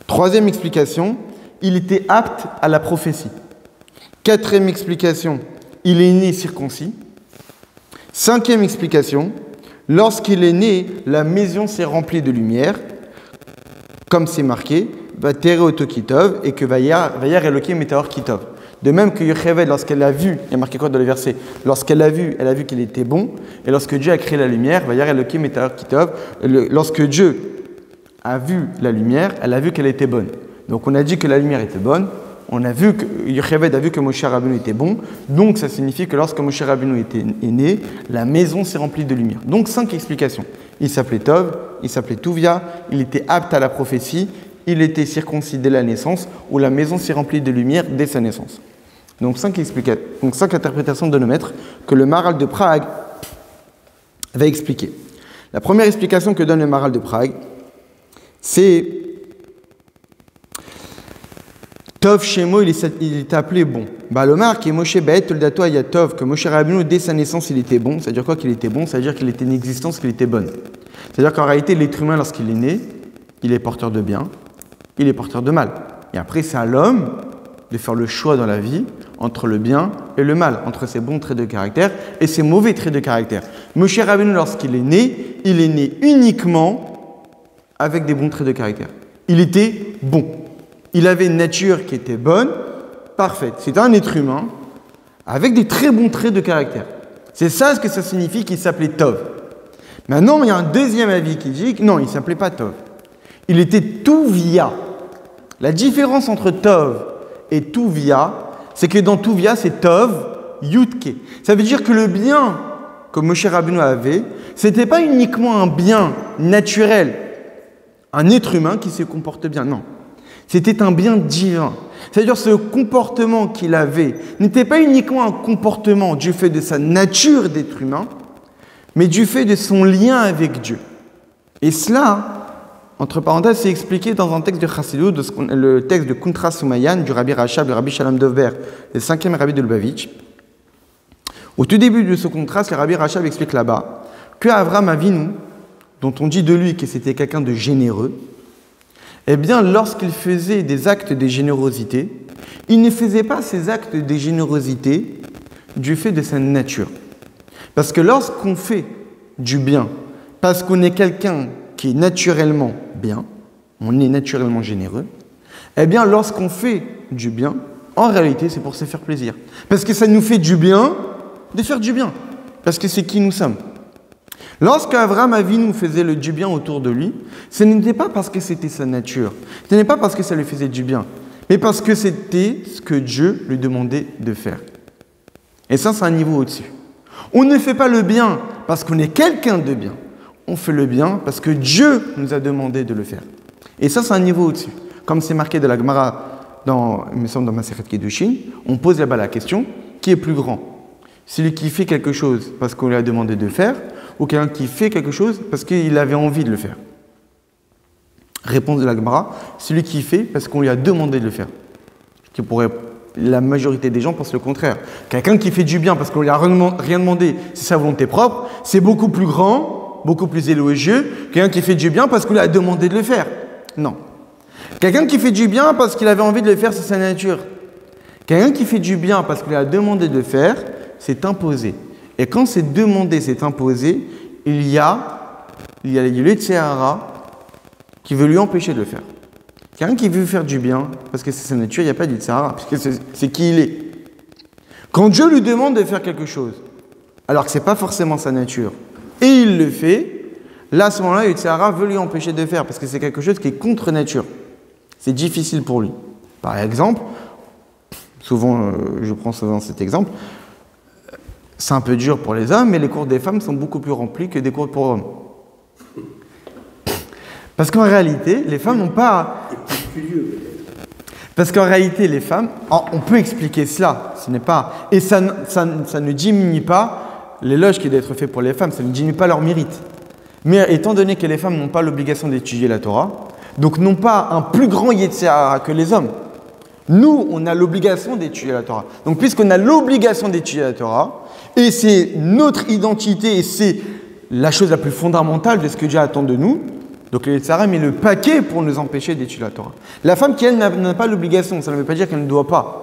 Troisième explication, il était apte à la prophétie. Quatrième explication, il est né circoncis. Cinquième explication, lorsqu'il est né, la maison s'est remplie de lumière, comme c'est marqué, Vatere oto kitov, et que Vayar Elokim meteor kitov. De même que Yocheved, lorsqu'elle a vu, il y a marqué quoi dans le verset? Lorsqu'elle a vu, elle a vu qu'il était bon. Et lorsque Dieu a créé la lumière, Vayar Elokim meteor kitov, lorsque Dieu a vu la lumière, elle a vu qu'elle était bonne. Donc on a dit que la lumière était bonne. On a vu que Yocheved a vu que Moshe Rabbeinu était bon. Donc ça signifie que lorsque Moshe Rabbeinu est né, la maison s'est remplie de lumière. Donc 5 explications. Il s'appelait Tov, il s'appelait Tuvia, il était apte à la prophétie, il était circoncis dès la naissance, ou la maison s'est remplie de lumière dès sa naissance. Donc 5 interprétations de nos maîtres que le Maharal de Prague va expliquer. La première explication que donne le Maharal de Prague, c'est Tov Shemo, il est appelé bon. Balomar qui est Moshe Be'et Toldato Ayatov, que Moshe Rabbeinu dès sa naissance il était bon. C'est-à-dire quoi qu'il était bon? C'est-à-dire qu'il était une existence, qu'il était bonne. C'est-à-dire qu'en réalité l'être humain lorsqu'il est né, il est porteur de bien, il est porteur de mal. Et après c'est à l'homme de faire le choix dans la vie entre le bien et le mal, entre ses bons traits de caractère et ses mauvais traits de caractère. Moshe Rabbeinu lorsqu'il est né uniquement avec des bons traits de caractère. Il était bon. Il avait une nature qui était bonne, parfaite. C'était un être humain avec des très bons traits de caractère. C'est ça ce que ça signifie qu'il s'appelait Tov. Maintenant, il y a un deuxième avis qui dit que non, il ne s'appelait pas Tov. Il était Tuvia. La différence entre Tov et Tuvia, c'est que dans Tuvia, c'est Tov, Yudke. Ça veut dire que le bien que Moshe Rabbeinu avait, ce n'était pas uniquement un bien naturel, un être humain qui se comporte bien, non. C'était un bien divin. C'est-à-dire ce comportement qu'il avait n'était pas uniquement un comportement du fait de sa nature d'être humain, mais du fait de son lien avec Dieu. Et cela, entre parenthèses, c'est expliqué dans un texte de Chassidut, le texte de Kuntra Soumayan, du Rabbi Rachab, le Rabbi Shalom Dovber, le 5e Rabbi de Lubavitch. Au tout début de ce contraste, le Rabbi Rachab explique là-bas que Avraham Avinu, dont on dit de lui que c'était quelqu'un de généreux, eh bien, lorsqu'il faisait des actes de générosité, il ne faisait pas ces actes de générosité du fait de sa nature. Parce que lorsqu'on fait du bien, parce qu'on est quelqu'un qui est naturellement bien, on est naturellement généreux, eh bien, lorsqu'on fait du bien, en réalité, c'est pour se faire plaisir. Parce que ça nous fait du bien de faire du bien. Parce que c'est qui nous sommes. Lorsqu'Avraham Avinu faisait du bien autour de lui, ce n'était pas parce que c'était sa nature, ce n'est pas parce que ça lui faisait du bien, mais parce que c'était ce que Dieu lui demandait de faire. Et ça, c'est un niveau au-dessus. On ne fait pas le bien parce qu'on est quelqu'un de bien, on fait le bien parce que Dieu nous a demandé de le faire. Et ça, c'est un niveau au-dessus. Comme c'est marqué de la Gemara, il me semble dans Masechet Kedushin, on pose là-bas la question, qui est plus grand? Celui qui fait quelque chose parce qu'on lui a demandé de le faire, ou quelqu'un qui fait quelque chose parce qu'il avait envie de le faire? Réponse de la Gemara, celui qui fait parce qu'on lui a demandé de le faire. La majorité des gens pensent le contraire. Quelqu'un qui fait du bien parce qu'on lui a rien demandé, c'est sa volonté propre, c'est beaucoup plus grand, beaucoup plus élogieux que quelqu'un qui fait du bien parce qu'on lui a demandé de le faire. Non. Quelqu'un qui fait du bien parce qu'il avait envie de le faire, c'est sa nature. Quelqu'un qui fait du bien parce qu'on lui a demandé de le faire, c'est imposé. Et quand c'est demandé, c'est imposé, il y a le Yetzirah qui veut lui empêcher de le faire. Quelqu'un qui veut faire du bien, parce que c'est sa nature, il n'y a pas de Yetzirah, parce que c'est qui il est. Quand Dieu lui demande de faire quelque chose, alors que ce n'est pas forcément sa nature, et il le fait, là, à ce moment-là, Yetzirah veut lui empêcher de faire parce que c'est quelque chose qui est contre nature. C'est difficile pour lui. Par exemple, souvent, je prends souvent cet exemple, c'est un peu dur pour les hommes, mais les cours des femmes sont beaucoup plus remplis que des cours pour hommes. Parce qu'en réalité, les femmes n'ont pas... Parce qu'en réalité, les femmes, on peut expliquer cela, ce n'est pas... Et ça ne diminue pas l'éloge qui doit être fait pour les femmes, ça ne diminue pas leur mérite. Mais étant donné que les femmes n'ont pas l'obligation d'étudier la Torah, donc n'ont pas un plus grand Yetzirah que les hommes, nous, on a l'obligation d'étudier la Torah. Donc puisqu'on a l'obligation d'étudier la Torah, et c'est notre identité, et c'est la chose la plus fondamentale de ce que Dieu attend de nous, donc le Yetzirah met le paquet pour nous empêcher d'étudier la Torah. La femme qui, elle, n'a pas l'obligation, ça ne veut pas dire qu'elle ne doit pas.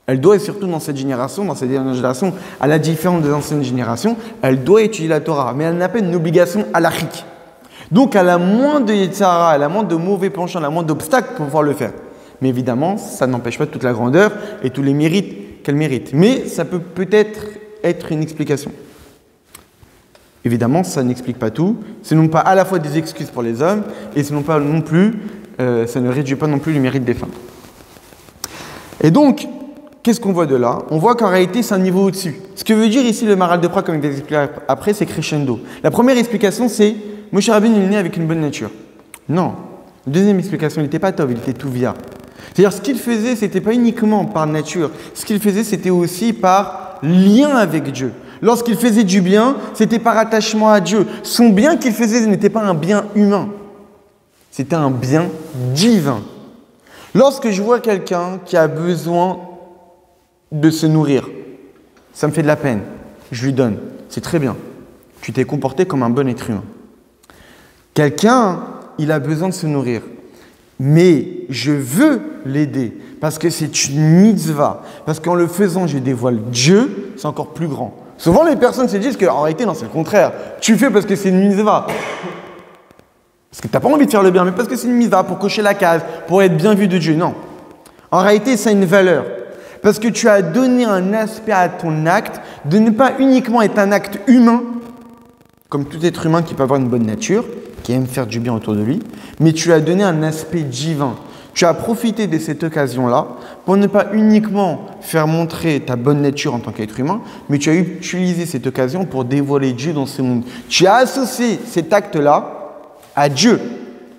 Elle doit, et surtout dans cette génération, dans cette dernière génération, à la différence des anciennes générations, elle doit étudier la Torah, mais elle n'a pas une obligation halachique. Donc elle a moins de Yetzirah, elle a moins de mauvais penchants, elle a moins d'obstacles pour pouvoir le faire. Mais évidemment, ça n'empêche pas toute la grandeur et tous les mérites qu'elle mérite. Mais ça peut peut-être être une explication. Évidemment, ça n'explique pas tout. Ce n'est pas à la fois des excuses pour les hommes et ce n'est pas non plus, ça ne réduit pas non plus le mérite des femmes. Et donc, qu'est-ce qu'on voit de là? On voit qu'en réalité, c'est un niveau au-dessus. Ce que veut dire ici le Maharal de Prague, comme il va expliquer après, c'est crescendo. La première explication, c'est Moshe Rabbeinu est né avec une bonne nature. Non. Deuxième explication, il n'était pas tov, il était touvia. C'est-à-dire, ce qu'il faisait, ce n'était pas uniquement par nature. Ce qu'il faisait, c'était aussi par lien avec Dieu. Lorsqu'il faisait du bien, c'était par attachement à Dieu. Son bien qu'il faisait n'était pas un bien humain. C'était un bien divin. Lorsque je vois quelqu'un qui a besoin de se nourrir, ça me fait de la peine. Je lui donne. C'est très bien. Tu t'es comporté comme un bon être humain. Quelqu'un, il a besoin de se nourrir. Mais je veux l'aider parce que c'est une mitzvah. Parce qu'en le faisant, je dévoile Dieu, c'est encore plus grand. Souvent, les personnes se disent qu'en réalité, non, c'est le contraire. Tu fais parce que c'est une mitzvah. Parce que tu n'as pas envie de faire le bien, mais parce que c'est une mitzvah, pour cocher la case, pour être bien vu de Dieu. Non. En réalité, ça a une valeur. Parce que tu as donné un aspect à ton acte de ne pas uniquement être un acte humain, comme tout être humain qui peut avoir une bonne nature, qui aime faire du bien autour de lui, mais tu as donné un aspect divin. Tu as profité de cette occasion-là pour ne pas uniquement faire montrer ta bonne nature en tant qu'être humain, mais tu as utilisé cette occasion pour dévoiler Dieu dans ce monde. Tu as associé cet acte-là à Dieu,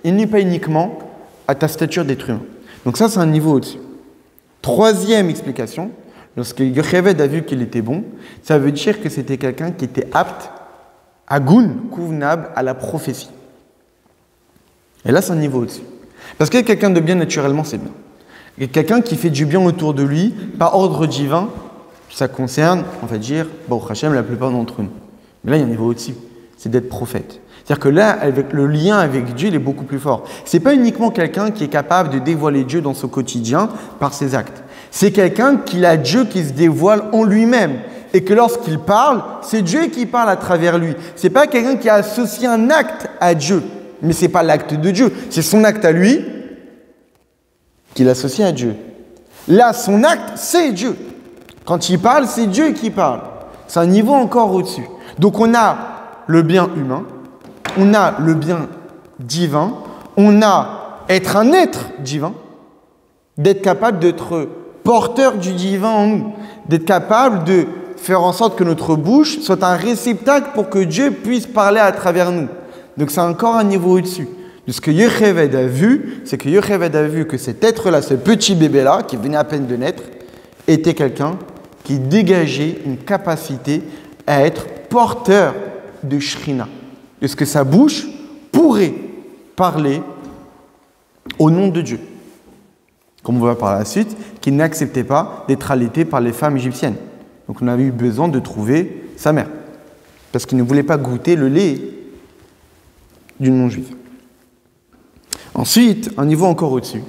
et non pas uniquement à ta stature d'être humain. Donc ça, c'est un niveau au-dessus. Troisième explication, lorsque Yocheved a vu qu'il était bon, ça veut dire que c'était quelqu'un qui était apte à goun, convenable à la prophétie. Et là, c'est un niveau au-dessus. Parce que quelqu'un de bien, naturellement, c'est bien. Et quelqu'un qui fait du bien autour de lui, par ordre divin, ça concerne, on va dire, Baruch Hashem, la plupart d'entre nous. Mais là, il y a un niveau au-dessus, c'est d'être prophète. C'est-à-dire que là, avec le lien avec Dieu, il est beaucoup plus fort. Ce n'est pas uniquement quelqu'un qui est capable de dévoiler Dieu dans son quotidien par ses actes. C'est quelqu'un qui a Dieu qui se dévoile en lui-même. Et que lorsqu'il parle, c'est Dieu qui parle à travers lui. Ce n'est pas quelqu'un qui a associé un acte à Dieu. Mais ce n'est pas l'acte de Dieu, c'est son acte à lui qu'il associe à Dieu. Là, son acte, c'est Dieu. Quand il parle, c'est Dieu qui parle. C'est un niveau encore au-dessus. Donc on a le bien humain, on a le bien divin, on a être un être divin, d'être capable d'être porteur du divin en nous, d'être capable de faire en sorte que notre bouche soit un réceptacle pour que Dieu puisse parler à travers nous. Donc c'est encore un niveau au-dessus. De ce que Yocheved a vu, c'est que Yocheved a vu que cet être-là, ce petit bébé-là, qui venait à peine de naître, était quelqu'un qui dégageait une capacité à être porteur de Shrina. De ce que sa bouche pourrait parler au nom de Dieu. Comme on va par la suite, qu'il n'acceptait pas d'être allaité par les femmes égyptiennes. Donc on avait eu besoin de trouver sa mère. Parce qu'il ne voulait pas goûter le lait d'une non-juive. Ensuite, un niveau encore au-dessus,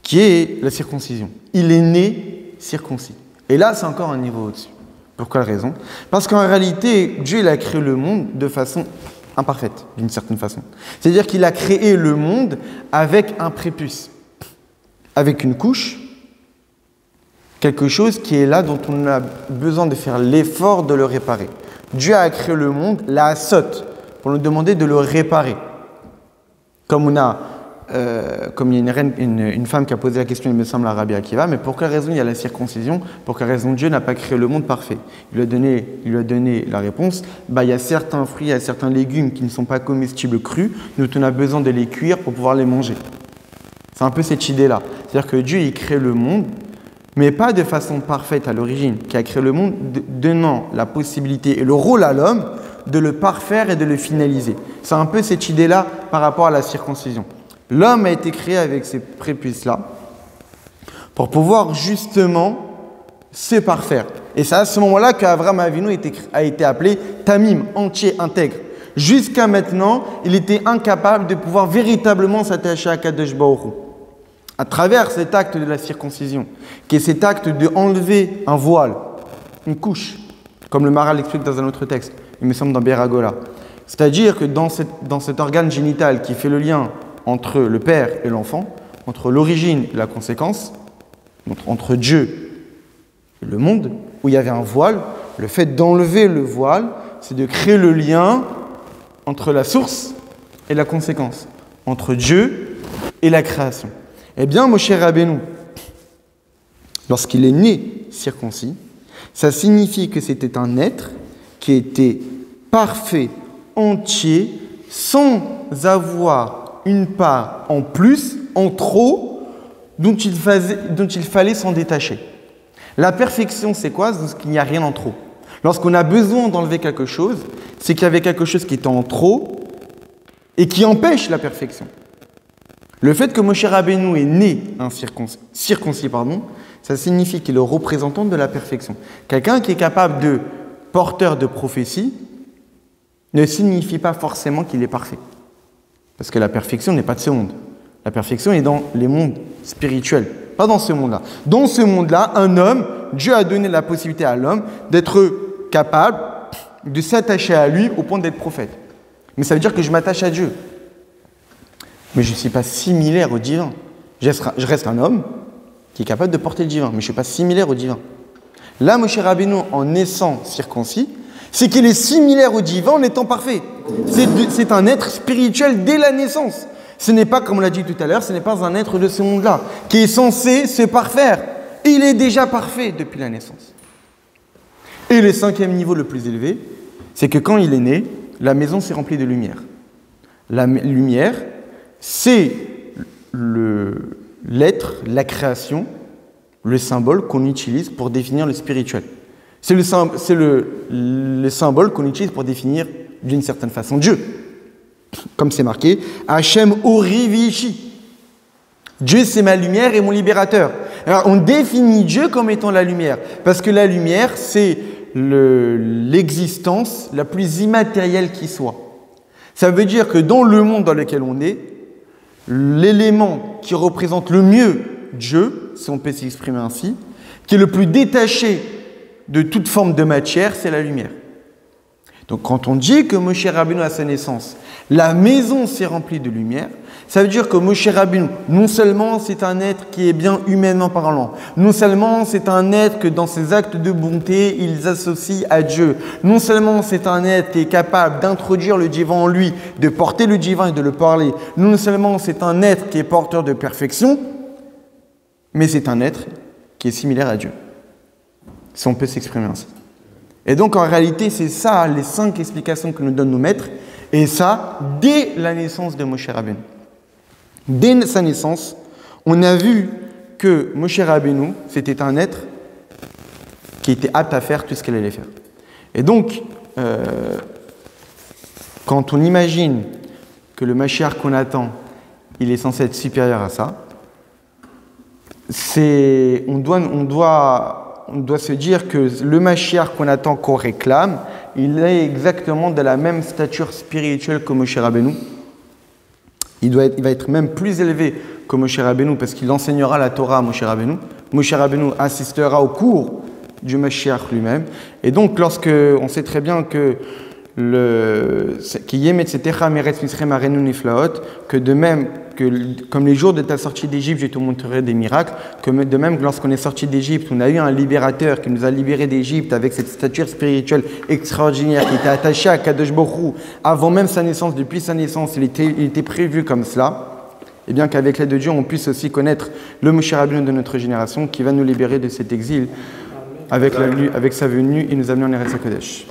qui est la circoncision. Il est né circoncis. Et là, c'est encore un niveau au-dessus. Pour quelle raison? Parce qu'en réalité, Dieu il a créé le monde de façon imparfaite, d'une certaine façon. C'est-à-dire qu'il a créé le monde avec un prépuce, avec une couche, quelque chose qui est là dont on a besoin de faire l'effort de le réparer. Dieu a créé le monde, la sotte, pour nous demander de le réparer. Comme il y a une femme qui a posé la question, il me semble, à Rabbi Akiva, mais pour quelle raison il y a la circoncision? Pour quelle raison Dieu n'a pas créé le monde parfait? Il lui a donné la réponse, il y a certains fruits, il y a certains légumes qui ne sont pas comestibles crus, nous on a besoin de les cuire pour pouvoir les manger. C'est un peu cette idée-là. C'est-à-dire que Dieu, il crée le monde, mais pas de façon parfaite à l'origine, qui a créé le monde, donnant la possibilité et le rôle à l'homme de le parfaire et de le finaliser. C'est un peu cette idée-là par rapport à la circoncision. L'homme a été créé avec ces prépuces-là pour pouvoir justement se parfaire. Et c'est à ce moment-là qu'Avraham Avinu a été appelé Tamim, entier, intègre. Jusqu'à maintenant, il était incapable de pouvoir véritablement s'attacher à Kadosh Baruch Hu. À travers cet acte de la circoncision, qui est cet acte de enlever un voile, une couche, comme le Maharal l'explique dans un autre texte, il me semble dans Beragola. C'est-à-dire que dans cet organe génital qui fait le lien entre le père et l'enfant, entre l'origine et la conséquence, entre Dieu et le monde, où il y avait un voile, le fait d'enlever le voile, c'est de créer le lien entre la source et la conséquence, entre Dieu et la création. Eh bien, Moshe Rabbeinu, lorsqu'il est né circoncis, ça signifie que c'était un être qui était parfait, entier, sans avoir une part en plus, en trop, dont il fallait s'en détacher. La perfection, c'est quoi? C'est qu'il n'y a rien en trop. Lorsqu'on a besoin d'enlever quelque chose, c'est qu'il y avait quelque chose qui était en trop et qui empêche la perfection. Le fait que Moshe Rabbeinu est né circoncis, ça signifie qu'il est le représentant de la perfection. Quelqu'un qui est capable de porteur de prophétie ne signifie pas forcément qu'il est parfait. Parce que la perfection n'est pas de ce monde. La perfection est dans les mondes spirituels, pas dans ce monde-là. Dans ce monde-là, un homme, Dieu a donné la possibilité à l'homme d'être capable de s'attacher à lui au point d'être prophète. Mais ça veut dire que je m'attache à Dieu. Mais je ne suis pas similaire au divin. Je reste un homme qui est capable de porter le divin, mais je ne suis pas similaire au divin. Là, Moshe Rabbeinu, en naissant circoncis, c'est qu'il est similaire au divin en étant parfait. C'est un être spirituel dès la naissance. Ce n'est pas, comme on l'a dit tout à l'heure, ce n'est pas un être de ce monde-là qui est censé se parfaire. Il est déjà parfait depuis la naissance. Et le 5e niveau le plus élevé, c'est que quand il est né, la maison s'est remplie de lumière. La lumière, c'est l'être, la création, le symbole qu'on utilise pour définir le spirituel. C'est le symbole qu'on utilise pour définir d'une certaine façon Dieu. Comme c'est marqué, Hachem Ori Vishi. Dieu, c'est ma lumière et mon libérateur. Alors, on définit Dieu comme étant la lumière, parce que la lumière, c'est l'existence la plus immatérielle qui soit. Ça veut dire que dans le monde dans lequel on est, l'élément qui représente le mieux Dieu, si on peut s'exprimer ainsi, qui est le plus détaché de toute forme de matière, c'est la lumière. Donc quand on dit que Moshe Rabbeinu à sa naissance, la maison s'est remplie de lumière, ça veut dire que Moshe Rabbeinu, non seulement c'est un être qui est bien humainement parlant, non seulement c'est un être que dans ses actes de bonté, il associe à Dieu, non seulement c'est un être qui est capable d'introduire le divin en lui, de porter le divin et de le parler, non seulement c'est un être qui est porteur de perfection, mais c'est un être qui est similaire à Dieu, si on peut s'exprimer ainsi. Et donc, en réalité, c'est ça, les 5 explications que nous donnent nos maîtres, et ça, dès la naissance de Moshe Rabbeinu. Dès sa naissance, on a vu que Moshe Rabbeinu, c'était un être qui était apte à faire tout ce qu'elle allait faire. Et donc, quand on imagine que le Mashiach qu'on attend, il est censé être supérieur à ça, on doit se dire que le Mashiach qu'on attend, qu'on réclame, il est exactement de la même stature spirituelle que Moshe Rabbeinu. Il va être même plus élevé que Moshe Rabbeinu parce qu'il enseignera la Torah à Moshe Rabbeinu. Moshe Rabbeinu assistera au cours du Mashiach lui-même. Et donc, on sait très bien que que de même comme les jours de ta sortie d'Égypte, je te montrerai des miracles, de même que lorsqu'on est sorti d'Égypte, on a eu un libérateur qui nous a libérés d'Égypte avec cette stature spirituelle extraordinaire qui était attachée à Kadosh Baruch Hu avant même sa naissance, depuis sa naissance, il était prévu comme cela. Et bien qu'avec l'aide de Dieu, on puisse aussi connaître le Moshe Rabbeinu de notre génération qui va nous libérer de cet exil avec sa venue et nous amener en Eretz HaKodesh.